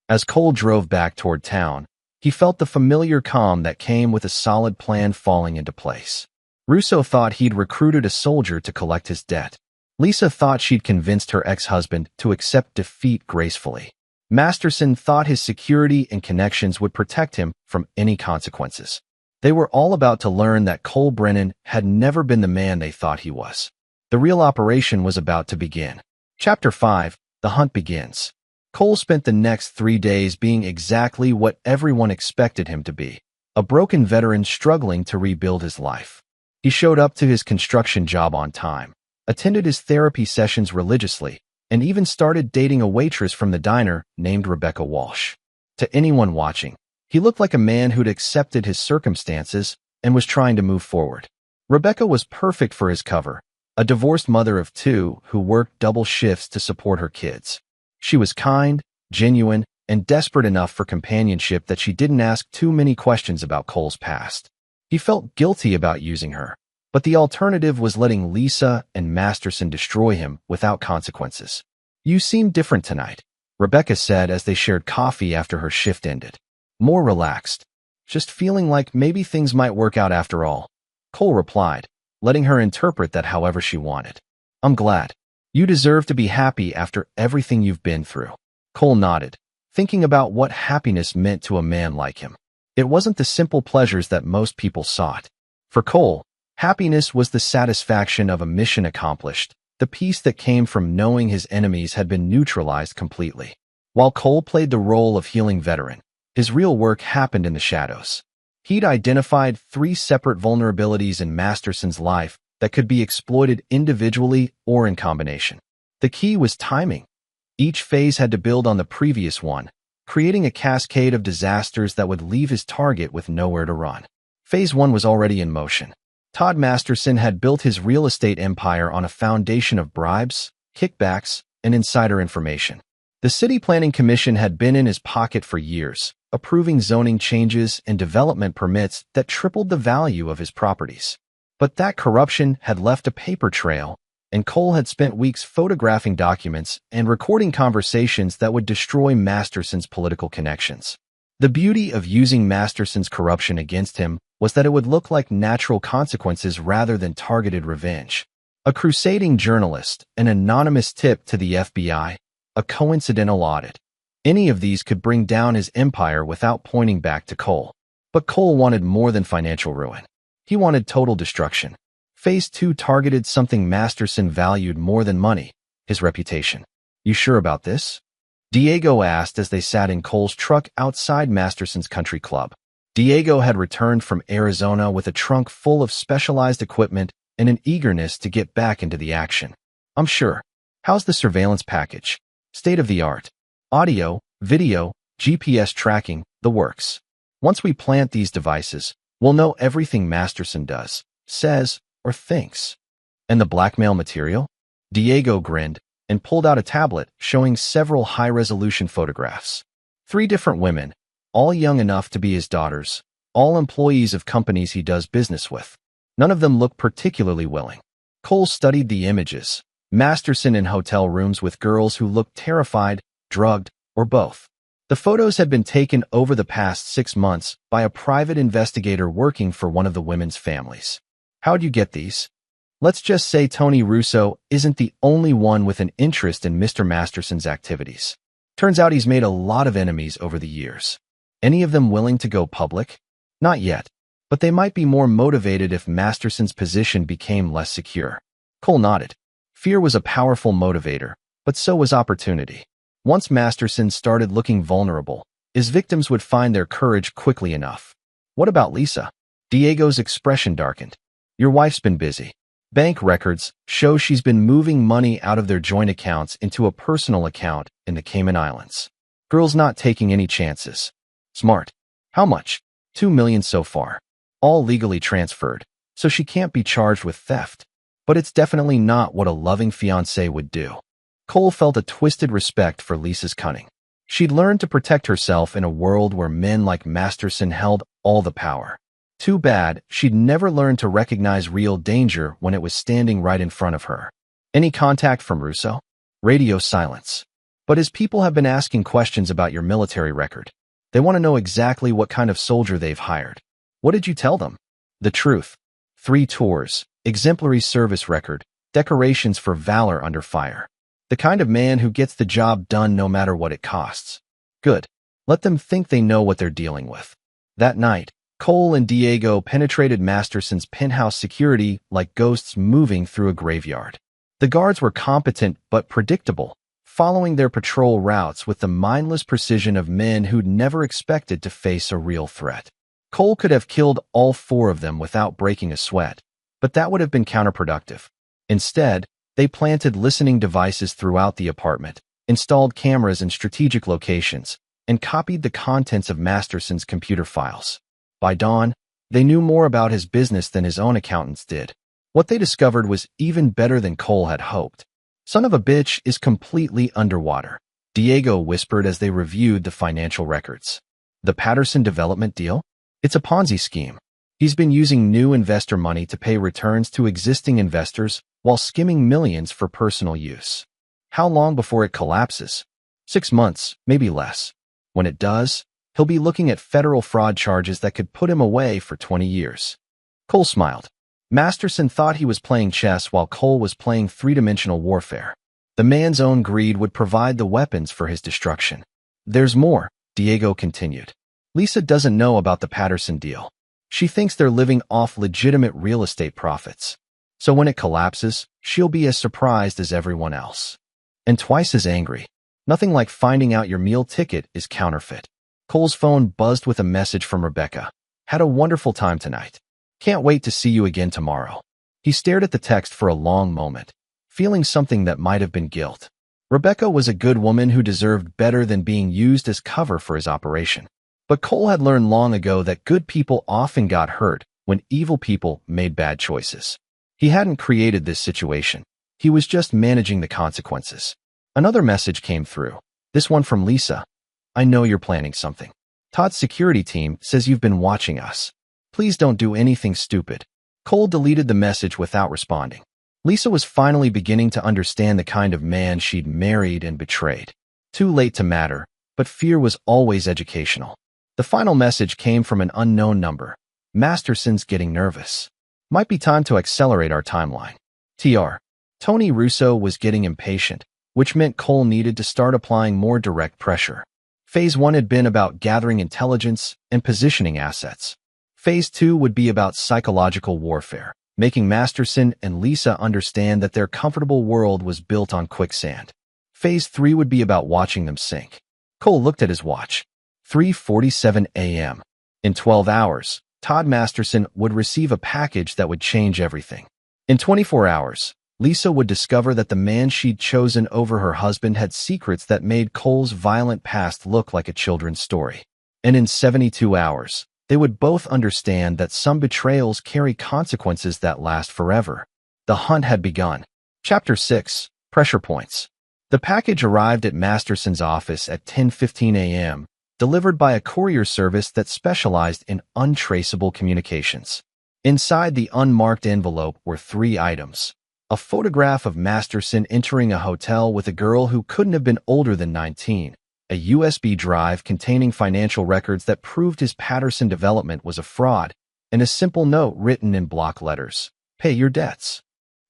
As Cole drove back toward town, he felt the familiar calm that came with a solid plan falling into place. Russo thought he'd recruited a soldier to collect his debt. Lisa thought she'd convinced her ex-husband to accept defeat gracefully. Masterson thought his security and connections would protect him from any consequences. They were all about to learn that Cole Brennan had never been the man they thought he was. The real operation was about to begin. Chapter 5, The Hunt Begins. Cole spent the next 3 days being exactly what everyone expected him to be, a broken veteran struggling to rebuild his life. He showed up to his construction job on time, attended his therapy sessions religiously, and even started dating a waitress from the diner named Rebecca Walsh. To anyone watching, he looked like a man who'd accepted his circumstances and was trying to move forward. Rebecca was perfect for his cover, a divorced mother of 2 who worked double shifts to support her kids. She was kind, genuine, and desperate enough for companionship that she didn't ask too many questions about Cole's past. He felt guilty about using her, but the alternative was letting Lisa and Masterson destroy him without consequences. You seem different tonight, Rebecca said as they shared coffee after her shift ended. More relaxed. Just feeling like maybe things might work out after all, Cole replied, letting her interpret that however she wanted. I'm glad. You deserve to be happy after everything you've been through. Cole nodded, thinking about what happiness meant to a man like him. It wasn't the simple pleasures that most people sought. For Cole, happiness was the satisfaction of a mission accomplished, the peace that came from knowing his enemies had been neutralized completely. While Cole played the role of healing veteran, his real work happened in the shadows. He'd identified 3 separate vulnerabilities in Masterson's life that could be exploited individually or in combination. The key was timing. Each phase had to build on the previous one, creating a cascade of disasters that would leave his target with nowhere to run. Phase 1 was already in motion. Todd Masterson had built his real estate empire on a foundation of bribes, kickbacks, and insider information. The City Planning Commission had been in his pocket for years, approving zoning changes and development permits that tripled the value of his properties. But that corruption had left a paper trail, and Cole had spent weeks photographing documents and recording conversations that would destroy Masterson's political connections. The beauty of using Masterson's corruption against him was that it would look like natural consequences rather than targeted revenge. A crusading journalist, an anonymous tip to the FBI, a coincidental audit. Any of these could bring down his empire without pointing back to Cole. But Cole wanted more than financial ruin. He wanted total destruction. Phase 2 targeted something Masterson valued more than money, his reputation. You sure about this? Diego asked as they sat in Cole's truck outside Masterson's country club. Diego had returned from Arizona with a trunk full of specialized equipment and an eagerness to get back into the action. I'm sure. How's the surveillance package? State of the art. Audio, video, GPS tracking, the works. Once we plant these devices, we'll know everything Masterson does, says, or thinks. And the blackmail material? Diego grinned and pulled out a tablet showing several high-resolution photographs. 3 different women, all young enough to be his daughters, all employees of companies he does business with. None of them looked particularly willing. Cole studied the images. Masterson in hotel rooms with girls who looked terrified, drugged, or both. The photos had been taken over the past 6 months by a private investigator working for one of the women's families. How'd you get these? Let's just say Tony Russo isn't the only one with an interest in Mr. Masterson's activities. Turns out he's made a lot of enemies over the years. Any of them willing to go public? Not yet, but they might be more motivated if Masterson's position became less secure. Cole nodded. Fear was a powerful motivator, but so was opportunity. Once Masterson started looking vulnerable, his victims would find their courage quickly enough. What about Lisa? Diego's expression darkened. Your wife's been busy. Bank records show she's been moving money out of their joint accounts into a personal account in the Cayman Islands. Girl's not taking any chances. Smart. How much? $2 million so far. All legally transferred, so she can't be charged with theft. But it's definitely not what a loving fiancé would do. Cole felt a twisted respect for Lisa's cunning. She'd learned to protect herself in a world where men like Masterson held all the power. Too bad she'd never learned to recognize real danger when it was standing right in front of her. Any contact from Russo? Radio silence. But his people have been asking questions about your military record. They want to know exactly what kind of soldier they've hired. What did you tell them? The truth. 3 tours, exemplary service record, decorations for valor under fire. The kind of man who gets the job done no matter what it costs. Good. Let them think they know what they're dealing with. That night, Cole and Diego penetrated Masterson's penthouse security like ghosts moving through a graveyard. The guards were competent but predictable, following their patrol routes with the mindless precision of men who'd never expected to face a real threat. Cole could have killed all 4 of them without breaking a sweat, but that would have been counterproductive. Instead, they planted listening devices throughout the apartment, installed cameras in strategic locations, and copied the contents of Masterson's computer files. By dawn, they knew more about his business than his own accountants did. What they discovered was even better than Cole had hoped. Son of a bitch is completely underwater, Diego whispered as they reviewed the financial records. The Patterson development deal? It's a Ponzi scheme. He's been using new investor money to pay returns to existing investors while skimming millions for personal use. How long before it collapses? 6 months, maybe less. When it does, he'll be looking at federal fraud charges that could put him away for 20 years. Cole smiled. Masterson thought he was playing chess while Cole was playing 3-dimensional warfare. The man's own greed would provide the weapons for his destruction. There's more, Diego continued. Lisa doesn't know about the Patterson deal. She thinks they're living off legitimate real estate profits. So when it collapses, she'll be as surprised as everyone else. And twice as angry. Nothing like finding out your meal ticket is counterfeit. Cole's phone buzzed with a message from Rebecca. Had a wonderful time tonight. Can't wait to see you again tomorrow. He stared at the text for a long moment, feeling something that might have been guilt. Rebecca was a good woman who deserved better than being used as cover for his operation. But Cole had learned long ago that good people often got hurt when evil people made bad choices. He hadn't created this situation. He was just managing the consequences. Another message came through. This one from Lisa. I know you're planning something. Todd's security team says you've been watching us. Please don't do anything stupid. Cole deleted the message without responding. Lisa was finally beginning to understand the kind of man she'd married and betrayed. Too late to matter, but fear was always educational. The final message came from an unknown number. Masterson's getting nervous. Might be time to accelerate our timeline. TR. Tony Russo was getting impatient, which meant Cole needed to start applying more direct pressure. Phase 1 had been about gathering intelligence and positioning assets. Phase 2 would be about psychological warfare, making Masterson and Lisa understand that their comfortable world was built on quicksand. Phase 3 would be about watching them sink. Cole looked at his watch. 3:47 a.m. In 12 hours, Todd Masterson would receive a package that would change everything. In 24 hours, Lisa would discover that the man she'd chosen over her husband had secrets that made Cole's violent past look like a children's story. And in 72 hours, they would both understand that some betrayals carry consequences that last forever. The hunt had begun. Chapter 6. Pressure Points. The package arrived at Masterson's office at 10:15 a.m., delivered by a courier service that specialized in untraceable communications. Inside the unmarked envelope were 3 items. A photograph of Masterson entering a hotel with a girl who couldn't have been older than 19, a USB drive containing financial records that proved his Patterson development was a fraud, and a simple note written in block letters, "Pay your debts."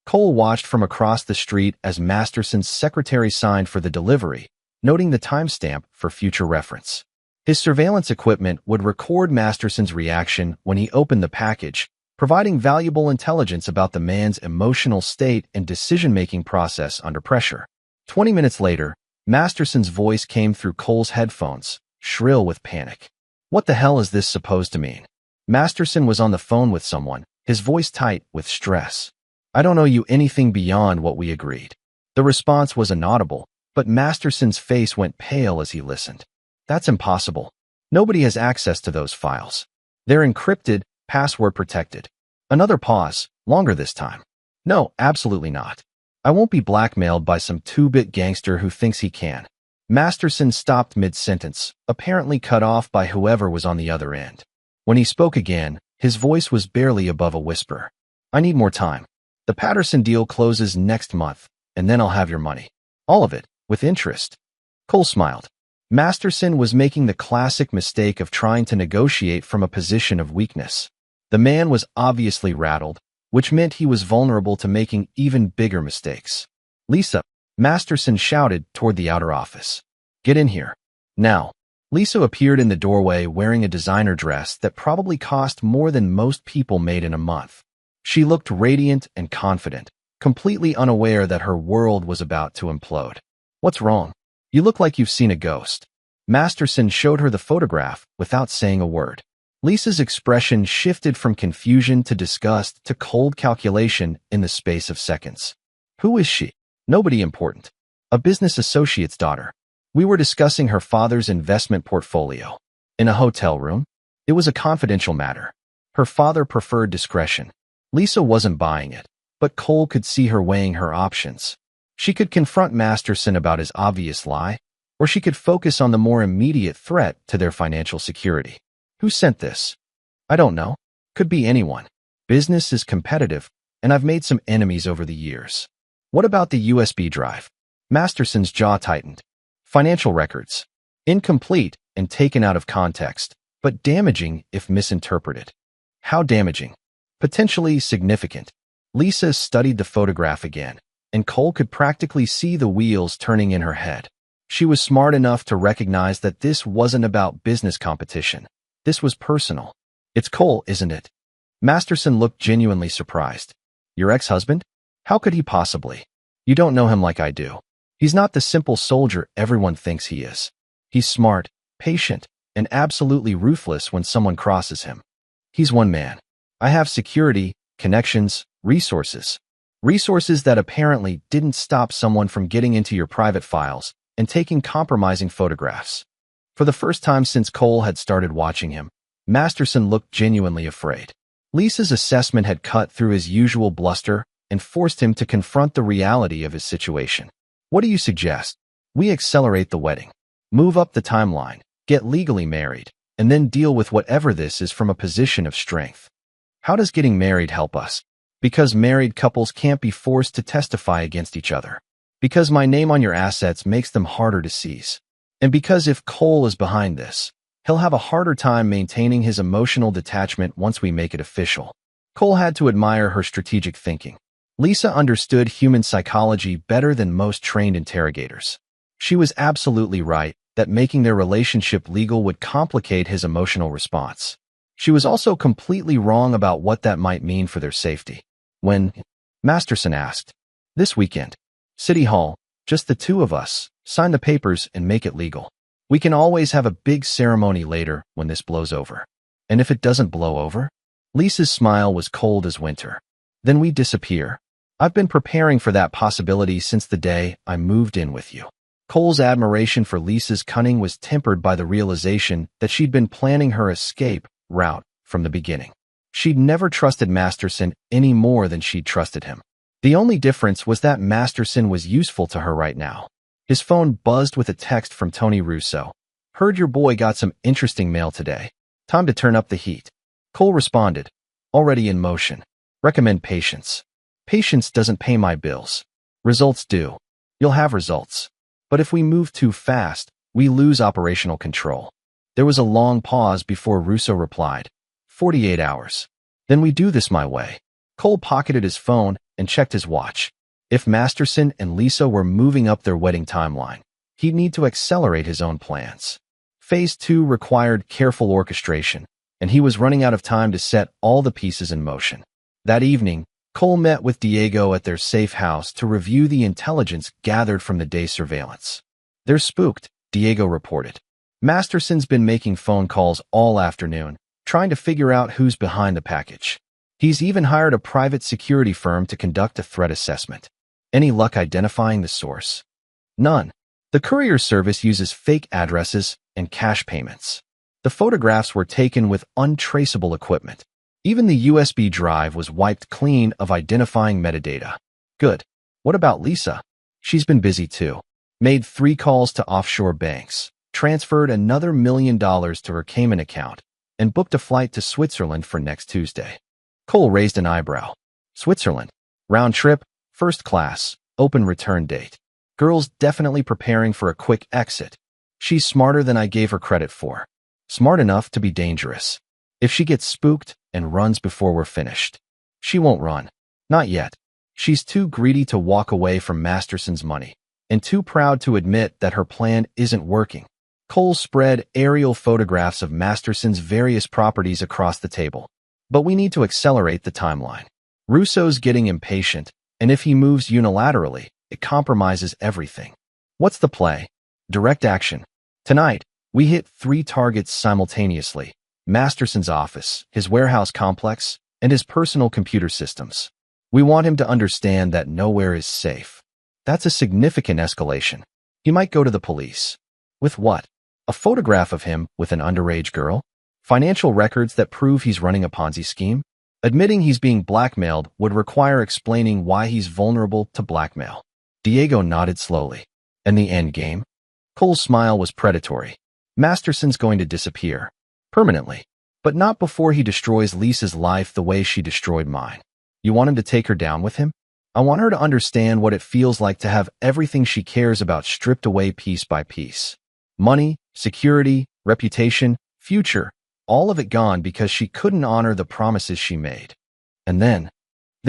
Cole watched from across the street as Masterson's secretary signed for the delivery, noting the timestamp for future reference. His surveillance equipment would record Masterson's reaction when he opened the package, providing valuable intelligence about the man's emotional state and decision-making process under pressure. 20 minutes later, Masterson's voice came through Cole's headphones, shrill with panic. "What the hell is this supposed to mean?" Masterson was on the phone with someone, his voice tight with stress. "I don't owe you anything beyond what we agreed." The response was inaudible, but Masterson's face went pale as he listened. "That's impossible. Nobody has access to those files. They're encrypted, password protected." Another pause, longer this time. "No, absolutely not. I won't be blackmailed by some 2-bit gangster who thinks he can." Masterson stopped mid-sentence, apparently cut off by whoever was on the other end. When he spoke again, his voice was barely above a whisper. "I need more time. The Patterson deal closes next month, and then I'll have your money. All of it, with interest." Cole smiled. Masterson was making the classic mistake of trying to negotiate from a position of weakness. The man was obviously rattled, which meant he was vulnerable to making even bigger mistakes. "Lisa," Masterson shouted toward the outer office. "Get in here. Now." Lisa appeared in the doorway wearing a designer dress that probably cost more than most people made in a month. She looked radiant and confident, completely unaware that her world was about to implode. "What's wrong? You look like you've seen a ghost." Masterson showed her the photograph without saying a word. Lisa's expression shifted from confusion to disgust to cold calculation in the space of seconds. "Who is she?" "Nobody important. A business associate's daughter. We were discussing her father's investment portfolio." "In a hotel room?" "It was a confidential matter. Her father preferred discretion." Lisa wasn't buying it, but Cole could see her weighing her options. She could confront Masterson about his obvious lie, or she could focus on the more immediate threat to their financial security. "Who sent this?" "I don't know. Could be anyone. Business is competitive, and I've made some enemies over the years." "What about the USB drive?" Masterson's jaw tightened. "Financial records. Incomplete and taken out of context, but damaging if misinterpreted." "How damaging?" "Potentially significant." Lisa studied the photograph again, and Cole could practically see the wheels turning in her head. She was smart enough to recognize that this wasn't about business competition. This was personal. "It's Cole, isn't it?" Masterson looked genuinely surprised. "Your ex-husband? How could he possibly? You don't know him like I do. He's not the simple soldier everyone thinks he is. He's smart, patient, and absolutely ruthless when someone crosses him. He's one man. I have security, connections, resources. Resources that apparently didn't stop someone from getting into your private files and taking compromising photographs." For the first time since Cole had started watching him, Masterson looked genuinely afraid. Lisa's assessment had cut through his usual bluster and forced him to confront the reality of his situation. "What do you suggest? We accelerate the wedding, move up the timeline, get legally married, and then deal with whatever this is from a position of strength." "How does getting married help us?" "Because married couples can't be forced to testify against each other. Because my name on your assets makes them harder to seize. And because if Cole is behind this, he'll have a harder time maintaining his emotional detachment once we make it official." Cole had to admire her strategic thinking. Lisa understood human psychology better than most trained interrogators. She was absolutely right that making their relationship legal would complicate his emotional response. She was also completely wrong about what that might mean for their safety. "When?" Masterson asked. "This weekend. City Hall, just the 2 of us. Sign the papers and make it legal. We can always have a big ceremony later when this blows over." And if it doesn't blow over? Lisa's smile was cold as winter. Then we disappear. I've been preparing for that possibility since the day I moved in with you. Cole's admiration for Lisa's cunning was tempered by the realization that she'd been planning her escape route from the beginning. She'd never trusted Masterson any more than she'd trusted him. The only difference was that Masterson was useful to her right now. His phone buzzed with a text from Tony Russo. Heard your boy got some interesting mail today. Time to turn up the heat. Cole responded, already in motion. Recommend patience. Patience doesn't pay my bills. Results do. You'll have results. But if we move too fast, we lose operational control. There was a long pause before Russo replied, 48 hours. Then we do this my way. Cole pocketed his phone and checked his watch. If Masterson and Lisa were moving up their wedding timeline, he'd need to accelerate his own plans. Phase 2 required careful orchestration, and he was running out of time to set all the pieces in motion. That evening, Cole met with Diego at their safe house to review the intelligence gathered from the day's surveillance. They're spooked, Diego reported. Masterson's been making phone calls all afternoon, trying to figure out who's behind the package. He's even hired a private security firm to conduct a threat assessment. Any luck identifying the source? None. The courier service uses fake addresses and cash payments. The photographs were taken with untraceable equipment. Even the USB drive was wiped clean of identifying metadata. Good. What about Lisa? She's been busy too. Made 3 calls to offshore banks, transferred another $1 million to her Cayman account, and booked a flight to Switzerland for next Tuesday. Cole raised an eyebrow. Switzerland. Round trip, first class, open return date. Girl's definitely preparing for a quick exit. She's smarter than I gave her credit for. Smart enough to be dangerous. If she gets spooked and runs before we're finished. She won't run. Not yet. She's too greedy to walk away from Masterson's money, and too proud to admit that her plan isn't working. Cole spread aerial photographs of Masterson's various properties across the table. But we need to accelerate the timeline. Russo's getting impatient, and if he moves unilaterally, it compromises everything. What's the play? Direct action. Tonight, we hit 3 targets simultaneously. Masterson's office, his warehouse complex, and his personal computer systems. We want him to understand that nowhere is safe. That's a significant escalation. He might go to the police. With what? A photograph of him with an underage girl? Financial records that prove he's running a Ponzi scheme? Admitting he's being blackmailed would require explaining why he's vulnerable to blackmail. Diego nodded slowly. And the end game? Cole's smile was predatory. Masterson's going to disappear. Permanently. But not before he destroys Lisa's life the way she destroyed mine. You want him to take her down with him? I want her to understand what it feels like to have everything she cares about stripped away piece by piece. Money, security, reputation, future, all of it gone because she couldn't honor the promises she made. And then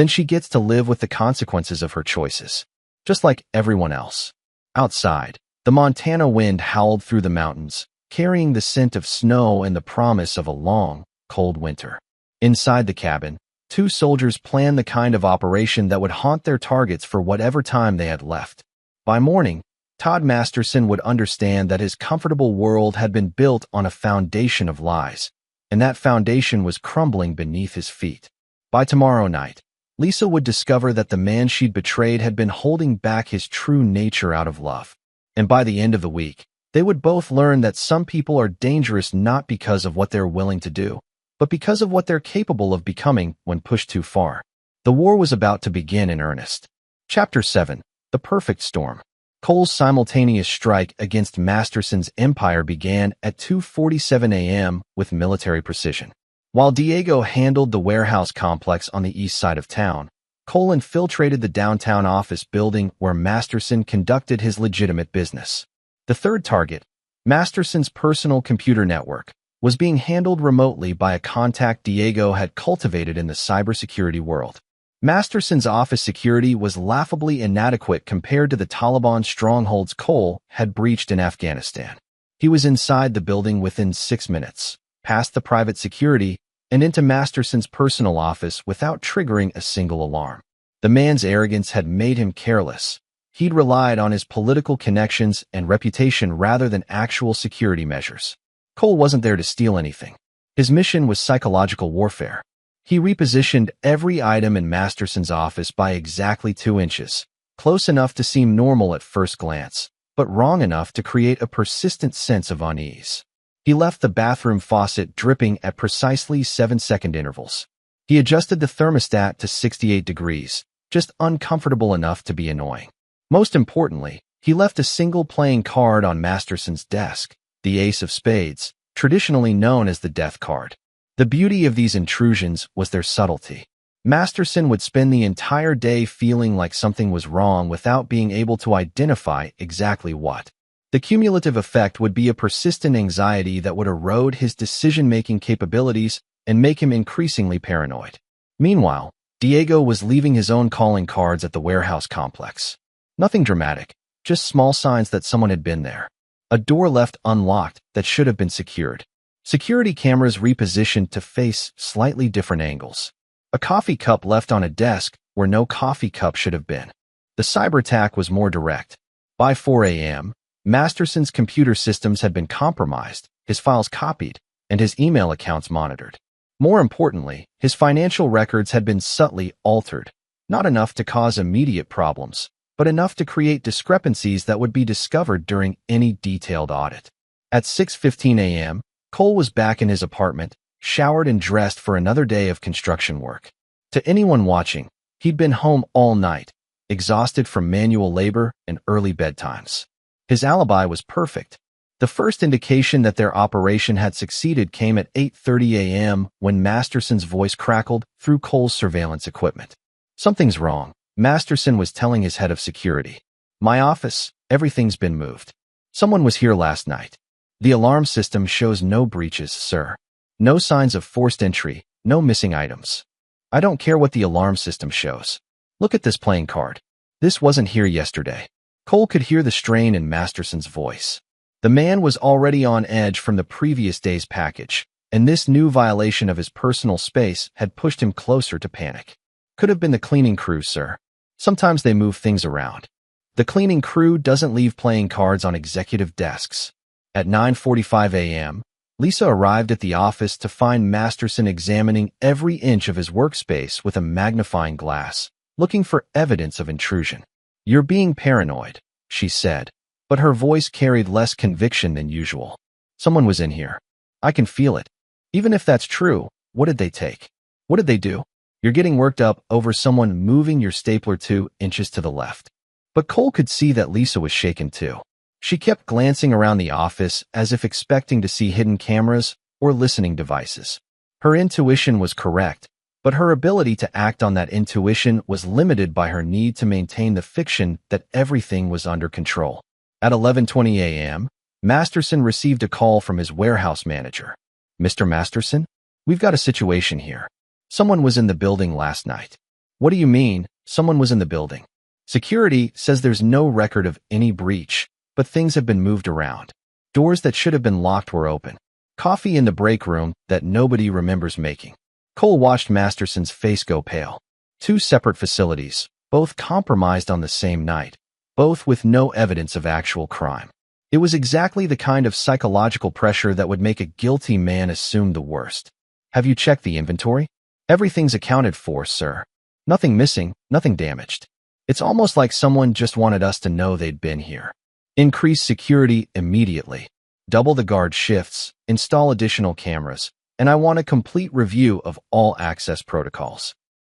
she gets to live with the consequences of her choices. Just like everyone else. Outside, the Montana wind howled through the mountains, carrying the scent of snow and the promise of a long, cold winter. Inside the cabin, 2 soldiers planned the kind of operation that would haunt their targets for whatever time they had left. By morning, Todd Masterson would understand that his comfortable world had been built on a foundation of lies, and that foundation was crumbling beneath his feet. By tomorrow night, Lisa would discover that the man she'd betrayed had been holding back his true nature out of love. And by the end of the week, they would both learn that some people are dangerous not because of what they're willing to do, but because of what they're capable of becoming when pushed too far. The war was about to begin in earnest. Chapter 7. The Perfect Storm. Cole's simultaneous strike against Masterson's empire began at 2:47 a.m. with military precision. While Diego handled the warehouse complex on the east side of town, Cole infiltrated the downtown office building where Masterson conducted his legitimate business. The third target, Masterson's personal computer network, was being handled remotely by a contact Diego had cultivated in the cybersecurity world. Masterson's office security was laughably inadequate compared to the Taliban strongholds Cole had breached in Afghanistan. He was inside the building within 6 minutes, past the private security, and into Masterson's personal office without triggering a single alarm. The man's arrogance had made him careless. He'd relied on his political connections and reputation rather than actual security measures. Cole wasn't there to steal anything. His mission was psychological warfare. He repositioned every item in Masterson's office by exactly 2 inches, close enough to seem normal at first glance, but wrong enough to create a persistent sense of unease. He left the bathroom faucet dripping at precisely 7-second intervals. He adjusted the thermostat to 68 degrees, just uncomfortable enough to be annoying. Most importantly, he left a single playing card on Masterson's desk, the Ace of Spades, traditionally known as the death card. The beauty of these intrusions was their subtlety. Masterson would spend the entire day feeling like something was wrong without being able to identify exactly what. The cumulative effect would be a persistent anxiety that would erode his decision-making capabilities and make him increasingly paranoid. Meanwhile, Diego was leaving his own calling cards at the warehouse complex. Nothing dramatic, just small signs that someone had been there. A door left unlocked that should have been secured. Security cameras repositioned to face slightly different angles. A coffee cup left on a desk where no coffee cup should have been. The cyber attack was more direct. By 4 a.m., Masterson's computer systems had been compromised, his files copied, and his email accounts monitored. More importantly, his financial records had been subtly altered, not enough to cause immediate problems, but enough to create discrepancies that would be discovered during any detailed audit. At 6:15 a.m., Cole was back in his apartment, showered and dressed for another day of construction work. To anyone watching, he'd been home all night, exhausted from manual labor and early bedtimes. His alibi was perfect. The first indication that their operation had succeeded came at 8:30 a.m. when Masterson's voice crackled through Cole's surveillance equipment. "Something's wrong," Masterson was telling his head of security. "My office, everything's been moved. Someone was here last night. The alarm system shows no breaches, sir. No signs of forced entry, no missing items. I don't care what the alarm system shows. Look at this playing card. This wasn't here yesterday." Cole could hear the strain in Masterson's voice. The man was already on edge from the previous day's package, and this new violation of his personal space had pushed him closer to panic. "Could have been the cleaning crew, sir. Sometimes they move things around. The cleaning crew doesn't leave playing cards on executive desks." At 9:45 a.m., Lisa arrived at the office to find Masterson examining every inch of his workspace with a magnifying glass, looking for evidence of intrusion. "You're being paranoid," she said, but her voice carried less conviction than usual. "Someone was in here. I can feel it. Even if that's true, what did they take? What did they do? You're getting worked up over someone moving your stapler 2 inches to the left." But Cole could see that Lisa was shaken too. She kept glancing around the office as if expecting to see hidden cameras or listening devices. Her intuition was correct, but her ability to act on that intuition was limited by her need to maintain the fiction that everything was under control. At 11:20 a.m., Masterson received a call from his warehouse manager. "Mr. Masterson, we've got a situation here. Someone was in the building last night." "What do you mean, someone was in the building?" "Security says there's no record of any breach, but things have been moved around. Doors that should have been locked were open. Coffee in the break room that nobody remembers making." Cole watched Masterson's face go pale. 2 separate facilities, both compromised on the same night, both with no evidence of actual crime. It was exactly the kind of psychological pressure that would make a guilty man assume the worst. "Have you checked the inventory?" "Everything's accounted for, sir. Nothing missing, nothing damaged. It's almost like someone just wanted us to know they'd been here." "Increase security immediately. Double the guard shifts, install additional cameras, and I want a complete review of all access protocols."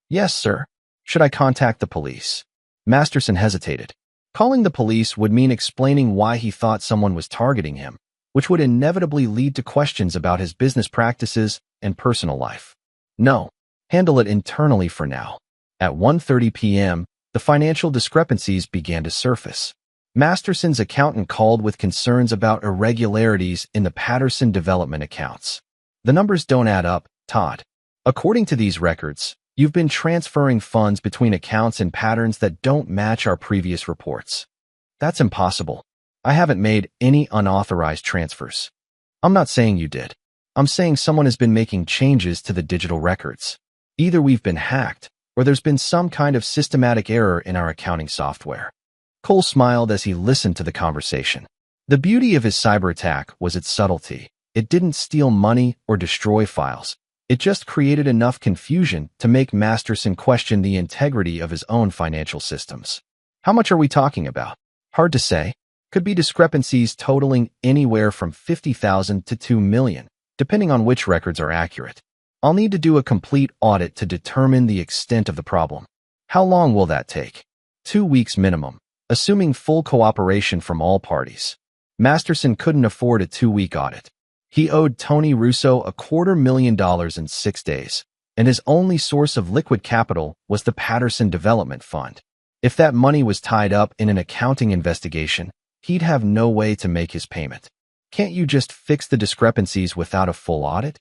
"Yes, sir. Should I contact the police?" Masterson hesitated. Calling the police would mean explaining why he thought someone was targeting him, which would inevitably lead to questions about his business practices and personal life. "No. Handle it internally for now." At 1:30 p.m., the financial discrepancies began to surface. Masterson's accountant called with concerns about irregularities in the Patterson development accounts. "The numbers don't add up, Todd. According to these records, you've been transferring funds between accounts in patterns that don't match our previous reports." "That's impossible. I haven't made any unauthorized transfers." "I'm not saying you did. I'm saying someone has been making changes to the digital records. Either we've been hacked, or there's been some kind of systematic error in our accounting software." Cole smiled as he listened to the conversation. The beauty of his cyber attack was its subtlety. It didn't steal money or destroy files. It just created enough confusion to make Masterson question the integrity of his own financial systems. How much are we talking about? Hard to say. Could be discrepancies totaling anywhere from 50,000 to 2 million, depending on which records are accurate. I'll need to do a complete audit to determine the extent of the problem. How long will that take? 2 weeks minimum, assuming full cooperation from all parties. Masterson couldn't afford a 2-week audit. He owed Tony Russo $250,000 in 6 days, and his only source of liquid capital was the Patterson Development Fund. If that money was tied up in an accounting investigation, he'd have no way to make his payment. Can't you just fix the discrepancies without a full audit?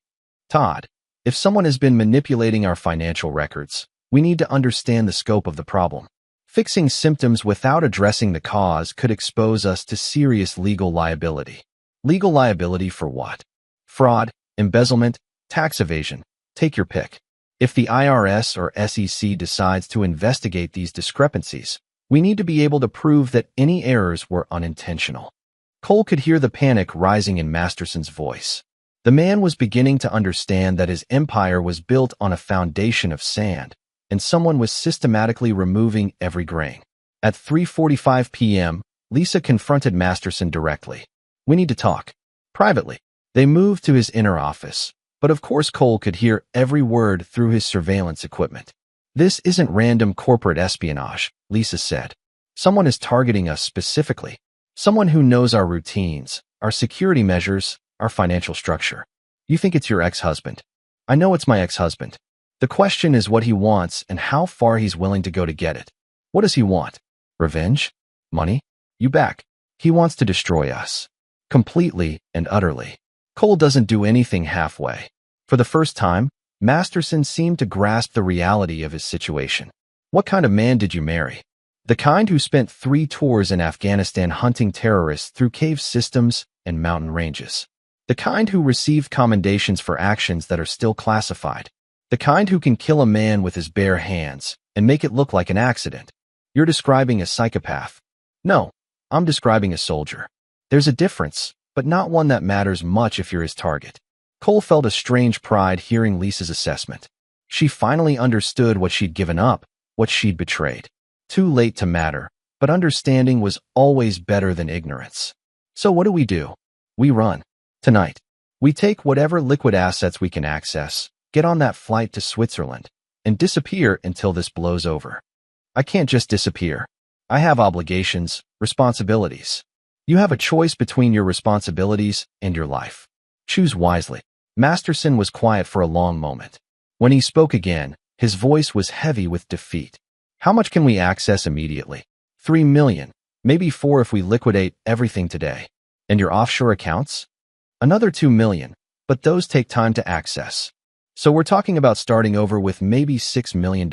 Todd, if someone has been manipulating our financial records, we need to understand the scope of the problem. Fixing symptoms without addressing the cause could expose us to serious legal liability. Legal liability for what? Fraud, embezzlement, tax evasion. Take your pick. If the IRS or SEC decides to investigate these discrepancies, we need to be able to prove that any errors were unintentional. Cole could hear the panic rising in Masterson's voice. The man was beginning to understand that his empire was built on a foundation of sand, and someone was systematically removing every grain. At 3:45 p.m., Lisa confronted Masterson directly. We need to talk. Privately. They moved to his inner office, but of course Cole could hear every word through his surveillance equipment. This isn't random corporate espionage, Lisa said. Someone is targeting us specifically. Someone who knows our routines, our security measures, our financial structure. You think it's your ex-husband. I know it's my ex-husband. The question is what he wants and how far he's willing to go to get it. What does he want? Revenge? Money? You back. He wants to destroy us. Completely and utterly. Cole doesn't do anything halfway. For the first time, Masterson seemed to grasp the reality of his situation. What kind of man did you marry? The kind who spent 3 tours in Afghanistan hunting terrorists through cave systems and mountain ranges. The kind who received commendations for actions that are still classified. The kind who can kill a man with his bare hands and make it look like an accident. You're describing a psychopath. No, I'm describing a soldier. There's a difference, but not one that matters much if you're his target. Cole felt a strange pride hearing Lisa's assessment. She finally understood what she'd given up, what she'd betrayed. Too late to matter, but understanding was always better than ignorance. So what do? We run. Tonight. We take whatever liquid assets we can access, get on that flight to Switzerland, and disappear until this blows over. I can't just disappear. I have obligations, responsibilities. You have a choice between your responsibilities and your life. Choose wisely. Masterson was quiet for a long moment. When he spoke again, his voice was heavy with defeat. How much can we access immediately? 3 million, maybe 4 if we liquidate everything today. And your offshore accounts? Another 2 million, but those take time to access. So we're talking about starting over with maybe $6 million.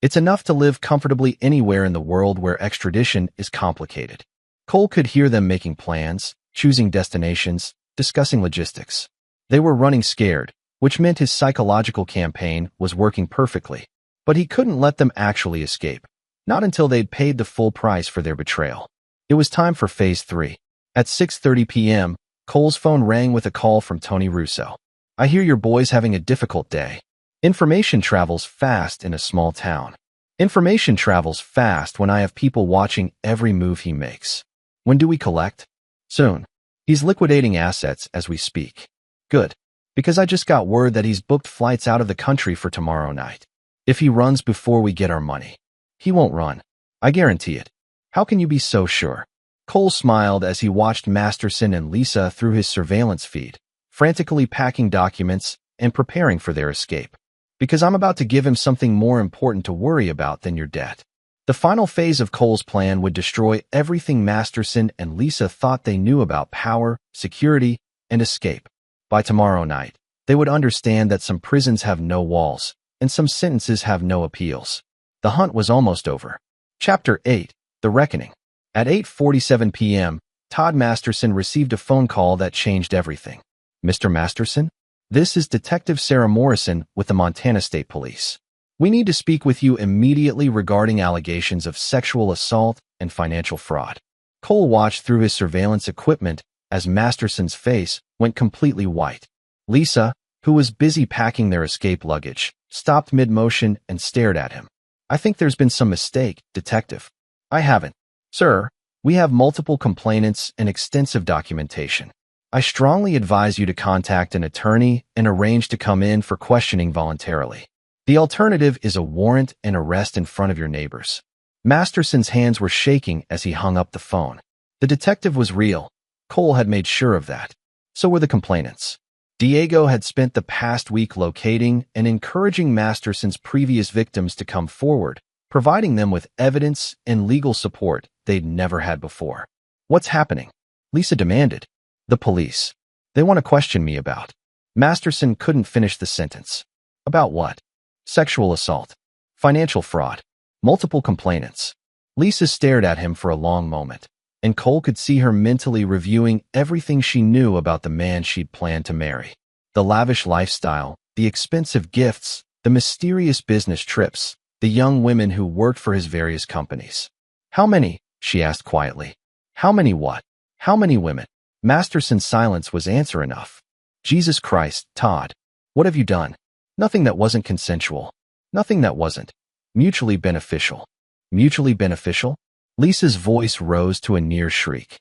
It's enough to live comfortably anywhere in the world where extradition is complicated. Cole could hear them making plans, choosing destinations, discussing logistics. They were running scared, which meant his psychological campaign was working perfectly. But he couldn't let them actually escape. Not until they'd paid the full price for their betrayal. It was time for Phase 3. At 6:30 p.m., Cole's phone rang with a call from Tony Russo. I hear your boy's having a difficult day. Information travels fast in a small town. Information travels fast when I have people watching every move he makes. When do we collect? Soon. He's liquidating assets as we speak. Good. Because I just got word that he's booked flights out of the country for tomorrow night. If he runs before we get our money. He won't run. I guarantee it. How can you be so sure? Cole smiled as he watched Masterson and Lisa through his surveillance feed, frantically packing documents and preparing for their escape. Because I'm about to give him something more important to worry about than your debt. The final phase of Cole's plan would destroy everything Masterson and Lisa thought they knew about power, security, and escape. By tomorrow night, they would understand that some prisons have no walls, and some sentences have no appeals. The hunt was almost over. Chapter 8, The Reckoning. At 8:47 p.m., Todd Masterson received a phone call that changed everything. Mr. Masterson? This is Detective Sarah Morrison with the Montana State Police. We need to speak with you immediately regarding allegations of sexual assault and financial fraud. Cole watched through his surveillance equipment as Masterson's face went completely white. Lisa, who was busy packing their escape luggage, stopped mid-motion and stared at him. "I think there's been some mistake, Detective." "I haven't. Sir, we have multiple complainants and extensive documentation. I strongly advise you to contact an attorney and arrange to come in for questioning voluntarily. The alternative is a warrant and arrest in front of your neighbors." Masterson's hands were shaking as he hung up the phone. The detective was real. Cole had made sure of that. So were the complainants. Diego had spent the past week locating and encouraging Masterson's previous victims to come forward, providing them with evidence and legal support they'd never had before. "What's happening?" Lisa demanded. "The police. They want to question me about." Masterson couldn't finish the sentence. "About what?" "Sexual assault. Financial fraud. Multiple complainants." Lisa stared at him for a long moment, and Cole could see her mentally reviewing everything she knew about the man she'd planned to marry. The lavish lifestyle, the expensive gifts, the mysterious business trips, the young women who worked for his various companies. "How many?" she asked quietly. "How many what? How many women?" Masterson's silence was answer enough. "Jesus Christ, Todd. What have you done?" "Nothing that wasn't consensual. Nothing that wasn't mutually beneficial." "Mutually beneficial?" Lisa's voice rose to a near shriek.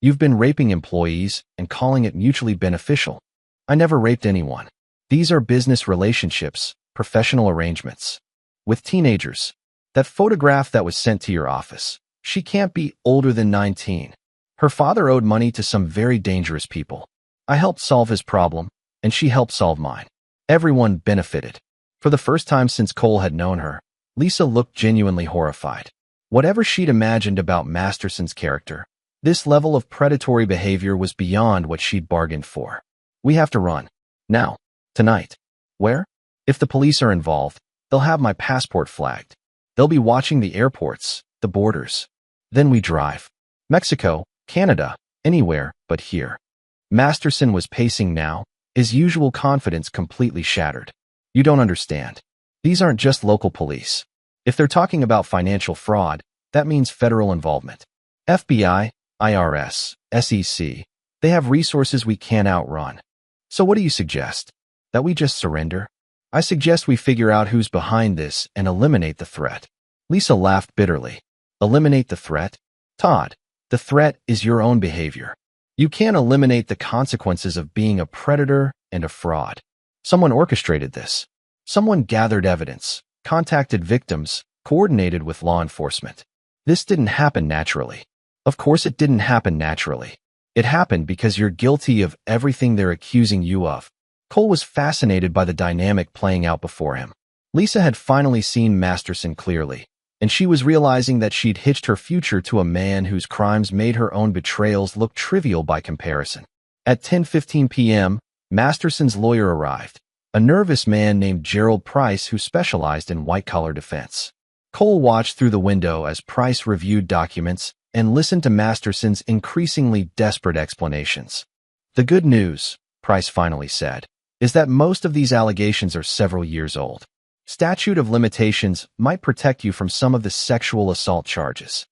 "You've been raping employees and calling it mutually beneficial. I never raped anyone. These are business relationships, professional arrangements. With teenagers. That photograph that was sent to your office. She can't be older than 19. Her father owed money to some very dangerous people. I helped solve his problem, and she helped solve mine. Everyone benefited." For the first time since Cole had known her, Lisa looked genuinely horrified. Whatever she'd imagined about Masterson's character, this level of predatory behavior was beyond what she'd bargained for. "We have to run. Now. Tonight." "Where?" "If the police are involved, they'll have my passport flagged. They'll be watching the airports, the borders. Then we drive. Mexico, Canada, anywhere but here." Masterson was pacing now, his usual confidence completely shattered. "You don't understand. These aren't just local police. If they're talking about financial fraud, that means federal involvement. FBI, IRS, SEC, they have resources we can't outrun. So what do you suggest? That we just surrender?" "I suggest we figure out who's behind this and eliminate the threat." Lisa laughed bitterly. "Eliminate the threat? Todd, the threat is your own behavior. You can't eliminate the consequences of being a predator and a fraud. Someone orchestrated this. Someone gathered evidence, contacted victims, coordinated with law enforcement. This didn't happen naturally. Of course it didn't happen naturally. It happened because you're guilty of everything they're accusing you of." Cole was fascinated by the dynamic playing out before him. Lisa had finally seen Masterson clearly, and she was realizing that she'd hitched her future to a man whose crimes made her own betrayals look trivial by comparison. At 10:15 p.m., Masterson's lawyer arrived, a nervous man named Gerald Price who specialized in white-collar defense. Cole watched through the window as Price reviewed documents and listened to Masterson's increasingly desperate explanations. "The good news," Price finally said, "is that most of these allegations are several years old. Statute of limitations might protect you from some of the sexual assault charges.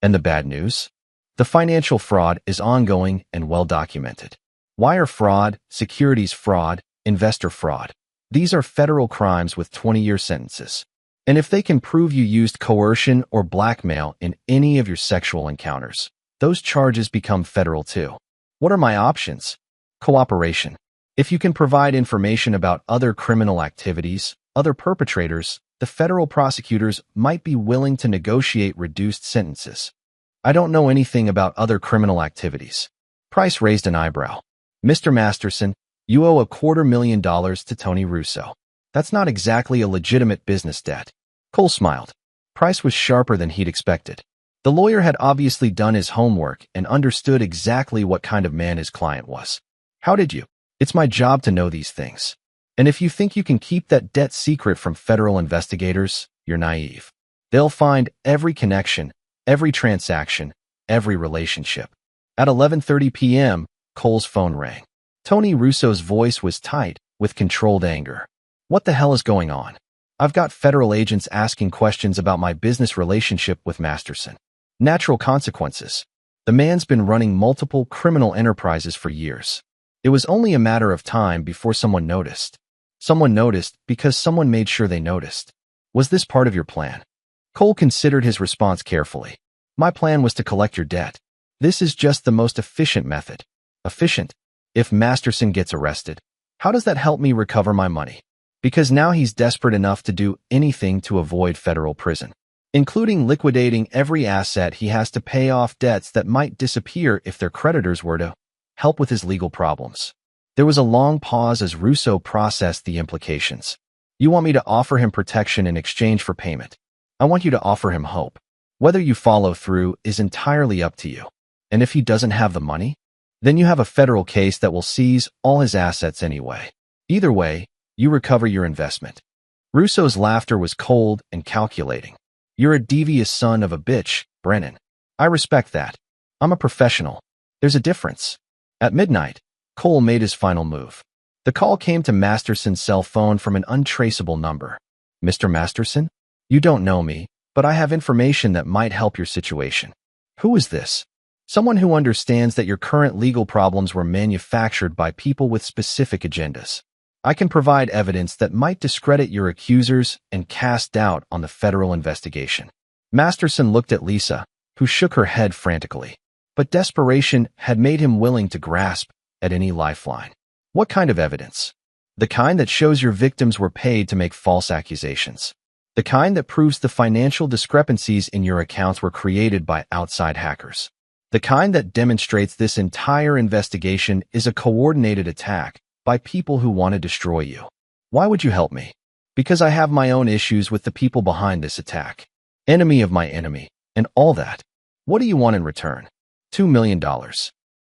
And the bad news? The financial fraud is ongoing and well documented. Wire fraud, securities fraud, investor fraud. These are federal crimes with 20-year sentences. And if they can prove you used coercion or blackmail in any of your sexual encounters, those charges become federal too. What are my options? Cooperation. If you can provide information about other criminal activities, other perpetrators, the federal prosecutors might be willing to negotiate reduced sentences. I don't know anything about other criminal activities." Price raised an eyebrow. "Mr. Masterson, you owe $250,000 to Tony Russo. That's not exactly a legitimate business debt." Cole smiled. Price was sharper than he'd expected. The lawyer had obviously done his homework and understood exactly what kind of man his client was. "How did you?" "It's my job to know these things. And if you think you can keep that debt secret from federal investigators, you're naive. They'll find every connection, every transaction, every relationship." At 11:30 p.m., Cole's phone rang. Tony Russo's voice was tight, with controlled anger. "What the hell is going on? I've got federal agents asking questions about my business relationship with Masterson. Natural consequences. The man's been running multiple criminal enterprises for years. It was only a matter of time before someone noticed. Someone noticed because someone made sure they noticed. Was this part of your plan? Cole considered his response carefully. My plan was to collect your debt. This is just the most efficient method. Efficient? If Masterson gets arrested, how does that help me recover my money? Because now he's desperate enough to do anything to avoid federal prison, including liquidating every asset he has to pay off debts that might disappear if their creditors were to help with his legal problems. There was a long pause as Russo processed the implications. You want me to offer him protection in exchange for payment. I want you to offer him hope. Whether you follow through is entirely up to you. And if he doesn't have the money, then you have a federal case that will seize all his assets anyway. Either way, you recover your investment. Russo's laughter was cold and calculating. You're a devious son of a bitch, Brennan. I respect that. I'm a professional. There's a difference. At midnight, Cole made his final move. The call came to Masterson's cell phone from an untraceable number. Mr. Masterson? You don't know me, but I have information that might help your situation. Who is this? Someone who understands that your current legal problems were manufactured by people with specific agendas. I can provide evidence that might discredit your accusers and cast doubt on the federal investigation. Masterson looked at Lisa, who shook her head frantically. But desperation had made him willing to grasp at any lifeline. What kind of evidence? The kind that shows your victims were paid to make false accusations. The kind that proves the financial discrepancies in your accounts were created by outside hackers. The kind that demonstrates this entire investigation is a coordinated attack by people who want to destroy you. Why would you help me? Because I have my own issues with the people behind this attack. Enemy of my enemy, and all that. What do you want in return? $2 million.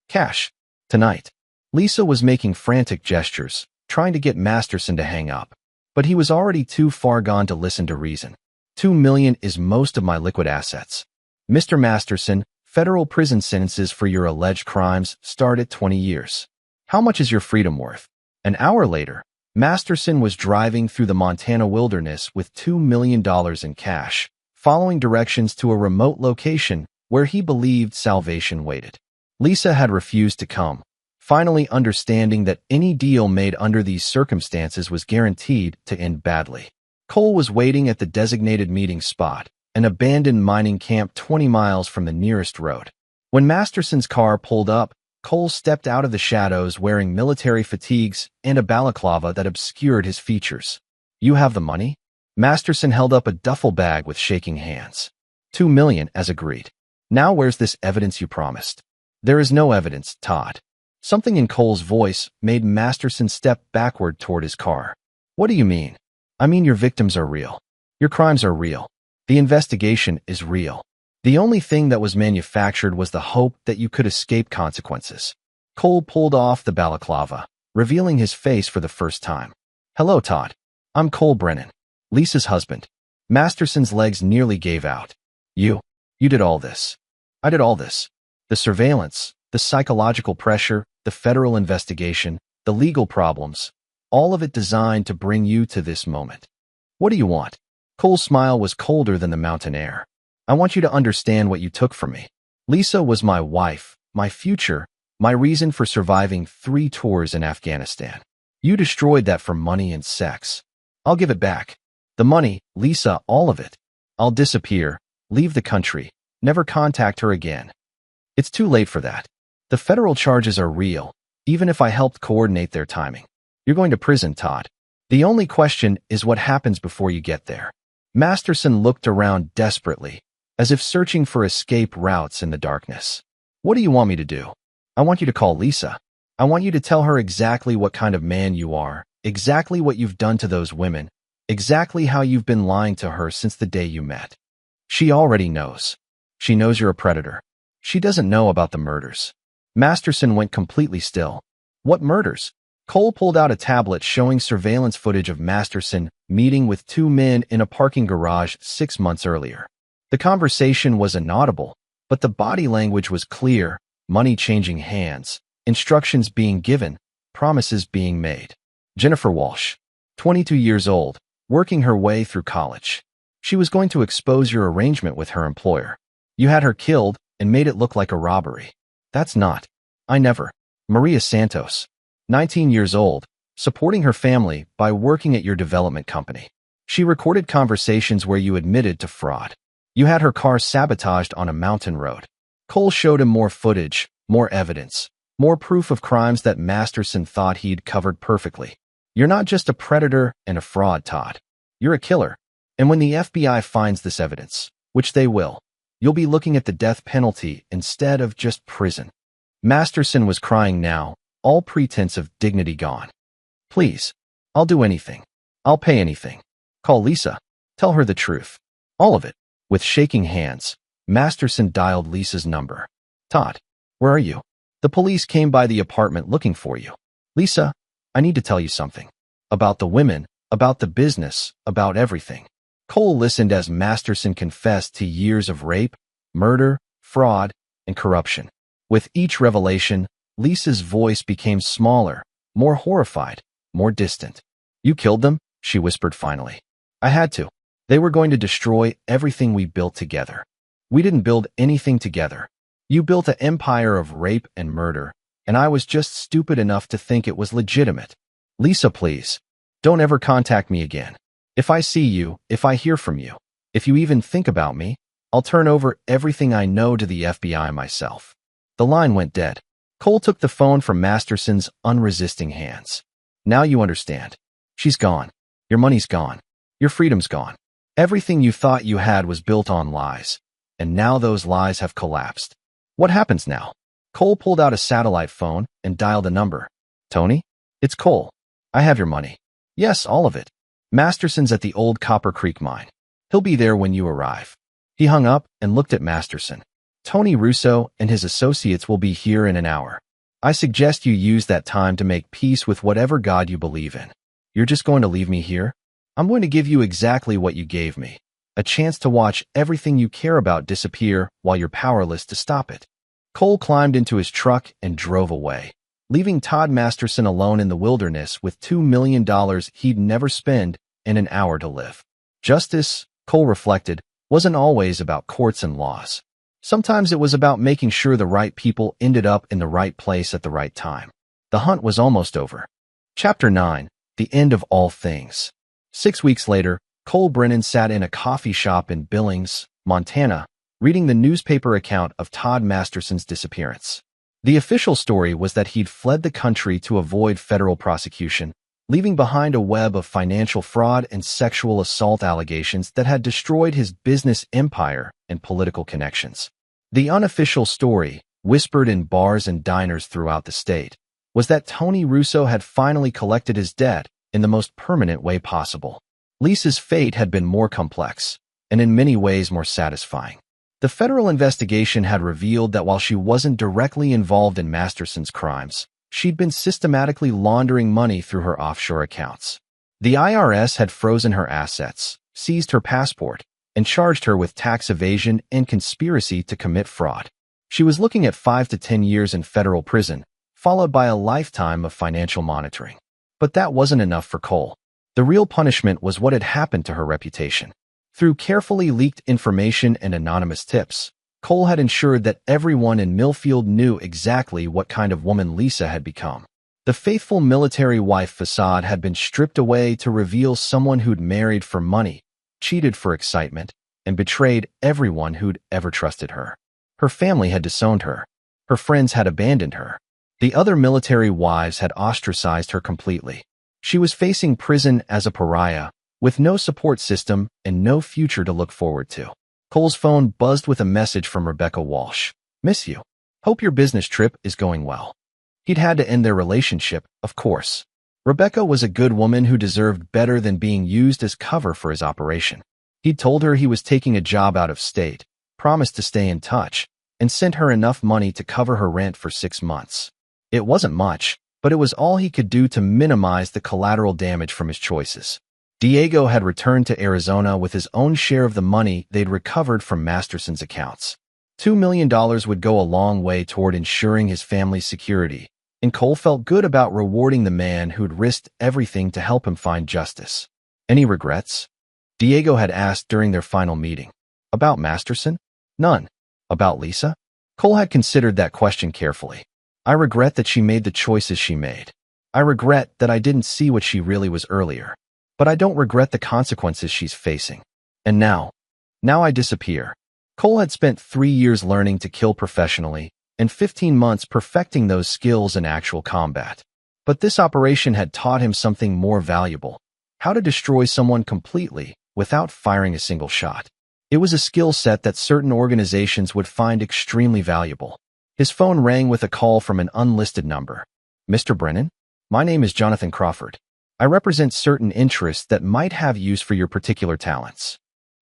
Cash. Tonight. Lisa was making frantic gestures, trying to get Masterson to hang up. But he was already too far gone to listen to reason. $2 million is most of my liquid assets. Mr. Masterson, federal prison sentences for your alleged crimes start at 20 years. How much is your freedom worth? An hour later, Masterson was driving through the Montana wilderness with $2 million in cash, following directions to a remote location where he believed salvation waited. Lisa had refused to come, finally understanding that any deal made under these circumstances was guaranteed to end badly. Cole was waiting at the designated meeting spot, an abandoned mining camp 20 miles from the nearest road. When Masterson's car pulled up, Cole stepped out of the shadows wearing military fatigues and a balaclava that obscured his features. You have the money? Masterson held up a duffel bag with shaking hands. $2 million, as agreed. Now where's this evidence you promised? There is no evidence, Todd. Something in Cole's voice made Masterson step backward toward his car. What do you mean? I mean your victims are real. Your crimes are real. The investigation is real. The only thing that was manufactured was the hope that you could escape consequences. Cole pulled off the balaclava, revealing his face for the first time. Hello, Todd. I'm Cole Brennan, Lisa's husband. Masterson's legs nearly gave out. You did all this. I did all this. The surveillance, the psychological pressure, the federal investigation, the legal problems, all of it designed to bring you to this moment. What do you want? Cole's smile was colder than the mountain air. I want you to understand what you took from me. Lisa was my wife, my future, my reason for surviving 3 tours in Afghanistan. You destroyed that for money and sex. I'll give it back. The money, Lisa, all of it. I'll disappear, leave the country, never contact her again. It's too late for that. The federal charges are real, even if I helped coordinate their timing. You're going to prison, Todd. The only question is what happens before you get there. Masterson looked around desperately, as if searching for escape routes in the darkness. What do you want me to do? I want you to call Lisa. I want you to tell her exactly what kind of man you are, exactly what you've done to those women, exactly how you've been lying to her since the day you met. She already knows. She knows you're a predator. She doesn't know about the murders. Masterson went completely still. What murders? Cole pulled out a tablet showing surveillance footage of Masterson meeting with 2 men in a parking garage 6 months earlier. The conversation was inaudible, but the body language was clear, money changing hands, instructions being given, promises being made. Jennifer Walsh, 22 years old, working her way through college. She was going to expose your arrangement with her employer. You had her killed, and made it look like a robbery. That's not. I never. Maria Santos, 19 years old, supporting her family by working at your development company. She recorded conversations where you admitted to fraud. You had her car sabotaged on a mountain road. Cole showed him more footage, more evidence, more proof of crimes that Masterson thought he'd covered perfectly. You're not just a predator and a fraud, Todd. You're a killer. And when the FBI finds this evidence, which they will, you'll be looking at the death penalty instead of just prison. Masterson was crying now, all pretense of dignity gone. Please. I'll do anything. I'll pay anything. Call Lisa. Tell her the truth. All of it. With shaking hands, Masterson dialed Lisa's number. Todd, where are you? The police came by the apartment looking for you. Lisa, I need to tell you something. About the women, about the business, about everything. Cole listened as Masterson confessed to years of rape, murder, fraud, and corruption. With each revelation, Lisa's voice became smaller, more horrified, more distant. You killed them? She whispered finally. I had to. They were going to destroy everything we built together. We didn't build anything together. You built an empire of rape and murder, and I was just stupid enough to think it was legitimate. Lisa, please. Don't ever contact me again. If I see you, if I hear from you, if you even think about me, I'll turn over everything I know to the FBI myself. The line went dead. Cole took the phone from Masterson's unresisting hands. Now you understand. She's gone. Your money's gone. Your freedom's gone. Everything you thought you had was built on lies, and now those lies have collapsed. What happens now? Cole pulled out a satellite phone and dialed a number. Tony? It's Cole. I have your money. Yes, all of it. Masterson's at the old Copper Creek mine. He'll be there when you arrive. He hung up and looked at Masterson. Tony Russo and his associates will be here in an hour. I suggest you use that time to make peace with whatever God you believe in. You're just going to leave me here? I'm going to give you exactly what you gave me. A chance to watch everything you care about disappear while you're powerless to stop it. Cole climbed into his truck and drove away, leaving Todd Masterson alone in the wilderness with $2 million he'd never spend and an hour to live. Justice, Cole reflected, wasn't always about courts and laws. Sometimes it was about making sure the right people ended up in the right place at the right time. The hunt was almost over. Chapter 9. The End of All Things. 6 weeks later, Cole Brennan sat in a coffee shop in Billings, Montana, reading the newspaper account of Todd Masterson's disappearance. The official story was that he'd fled the country to avoid federal prosecution, leaving behind a web of financial fraud and sexual assault allegations that had destroyed his business empire and political connections. The unofficial story, whispered in bars and diners throughout the state, was that Tony Russo had finally collected his debt in the most permanent way possible. Lisa's fate had been more complex, and in many ways more satisfying. The federal investigation had revealed that while she wasn't directly involved in Masterson's crimes, she'd been systematically laundering money through her offshore accounts. The IRS had frozen her assets, seized her passport, and charged her with tax evasion and conspiracy to commit fraud. She was looking at 5 to 10 years in federal prison, followed by a lifetime of financial monitoring. But that wasn't enough for Cole. The real punishment was what had happened to her reputation. Through carefully leaked information and anonymous tips, Cole had ensured that everyone in Millfield knew exactly what kind of woman Lisa had become. The faithful military wife facade had been stripped away to reveal someone who'd married for money, cheated for excitement, and betrayed everyone who'd ever trusted her. Her family had disowned her. Her friends had abandoned her. The other military wives had ostracized her completely. She was facing prison as a pariah, with no support system and no future to look forward to. Cole's phone buzzed with a message from Rebecca Walsh. Miss you. Hope your business trip is going well. He'd had to end their relationship, of course. Rebecca was a good woman who deserved better than being used as cover for his operation. He'd told her he was taking a job out of state, promised to stay in touch, and sent her enough money to cover her rent for 6 months. It wasn't much, but it was all he could do to minimize the collateral damage from his choices. Diego had returned to Arizona with his own share of the money they'd recovered from Masterson's accounts. $2 million would go a long way toward ensuring his family's security, and Cole felt good about rewarding the man who'd risked everything to help him find justice. Any regrets? Diego had asked during their final meeting. About Masterson? None. About Lisa? Cole had considered that question carefully. I regret that she made the choices she made. I regret that I didn't see what she really was earlier. But I don't regret the consequences she's facing. And now I disappear. Cole had spent 3 years learning to kill professionally and 15 months perfecting those skills in actual combat. But this operation had taught him something more valuable: how to destroy someone completely without firing a single shot. It was a skill set that certain organizations would find extremely valuable. His phone rang with a call from an unlisted number. "Mr. Brennan? My name is Jonathan Crawford. I represent certain interests that might have use for your particular talents."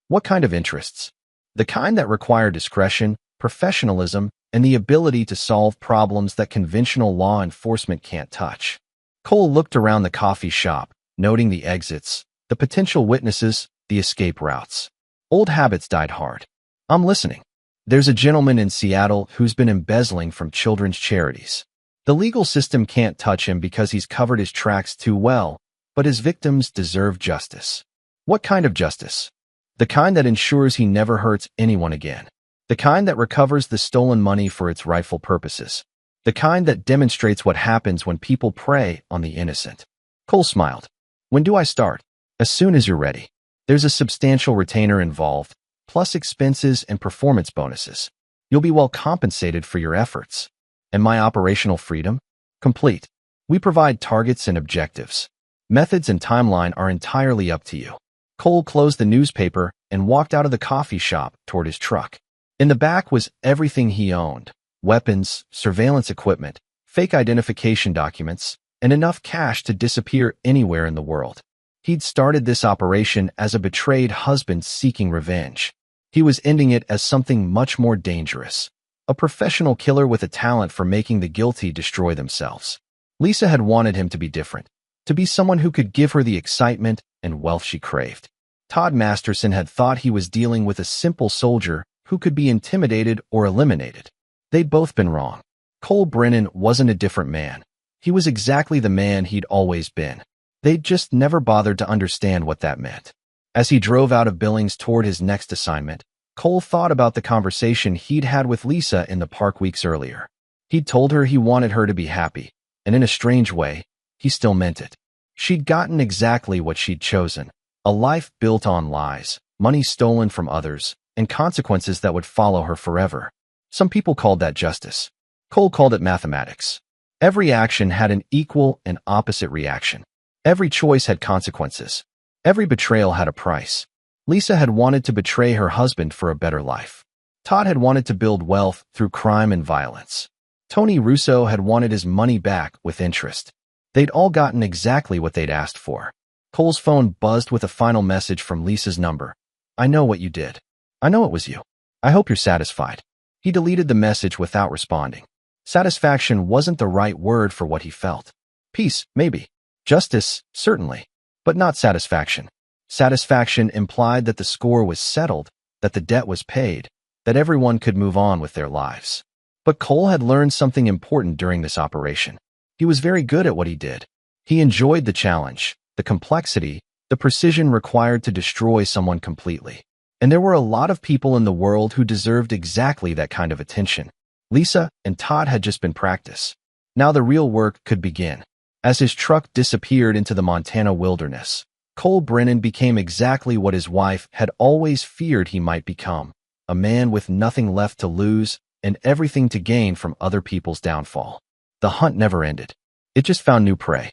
"What kind of interests?" "The kind that require discretion, professionalism, and the ability to solve problems that conventional law enforcement can't touch." Cole looked around the coffee shop, noting the exits, the potential witnesses, the escape routes. Old habits died hard. "I'm listening." "There's a gentleman in Seattle who's been embezzling from children's charities. The legal system can't touch him because he's covered his tracks too well, but his victims deserve justice." "What kind of justice?" "The kind that ensures he never hurts anyone again. The kind that recovers the stolen money for its rightful purposes. The kind that demonstrates what happens when people prey on the innocent." Cole smiled. "When do I start?" "As soon as you're ready. There's a substantial retainer involved, plus expenses and performance bonuses. You'll be well compensated for your efforts." "And my operational freedom?" "Complete. We provide targets and objectives. Methods and timeline are entirely up to you." Cole closed the newspaper and walked out of the coffee shop toward his truck. In the back was everything he owned: weapons, surveillance equipment, fake identification documents, and enough cash to disappear anywhere in the world. He'd started this operation as a betrayed husband seeking revenge. He was ending it as something much more dangerous: a professional killer with a talent for making the guilty destroy themselves. Lisa had wanted him to be different, to be someone who could give her the excitement and wealth she craved. Todd Masterson had thought he was dealing with a simple soldier who could be intimidated or eliminated. They'd both been wrong. Cole Brennan wasn't a different man. He was exactly the man he'd always been. They'd just never bothered to understand what that meant. As he drove out of Billings toward his next assignment, Cole thought about the conversation he'd had with Lisa in the park weeks earlier. He'd told her he wanted her to be happy, and in a strange way, he still meant it. She'd gotten exactly what she'd chosen: a life built on lies, money stolen from others, and consequences that would follow her forever. Some people called that justice. Cole called it mathematics. Every action had an equal and opposite reaction. Every choice had consequences. Every betrayal had a price. Lisa had wanted to betray her husband for a better life. Todd had wanted to build wealth through crime and violence. Tony Russo had wanted his money back with interest. They'd all gotten exactly what they'd asked for. Cole's phone buzzed with a final message from Lisa's number. "I know what you did. I know it was you. I hope you're satisfied." He deleted the message without responding. Satisfaction wasn't the right word for what he felt. Peace, maybe. Justice, certainly. But not satisfaction. Satisfaction implied that the score was settled, that the debt was paid, that everyone could move on with their lives. But Cole had learned something important during this operation. He was very good at what he did. He enjoyed the challenge, the complexity, the precision required to destroy someone completely. And there were a lot of people in the world who deserved exactly that kind of attention. Lisa and Todd had just been practice. Now the real work could begin. As his truck disappeared into the Montana wilderness, Cole Brennan became exactly what his wife had always feared he might become: a man with nothing left to lose and everything to gain from other people's downfall. The hunt never ended. It just found new prey.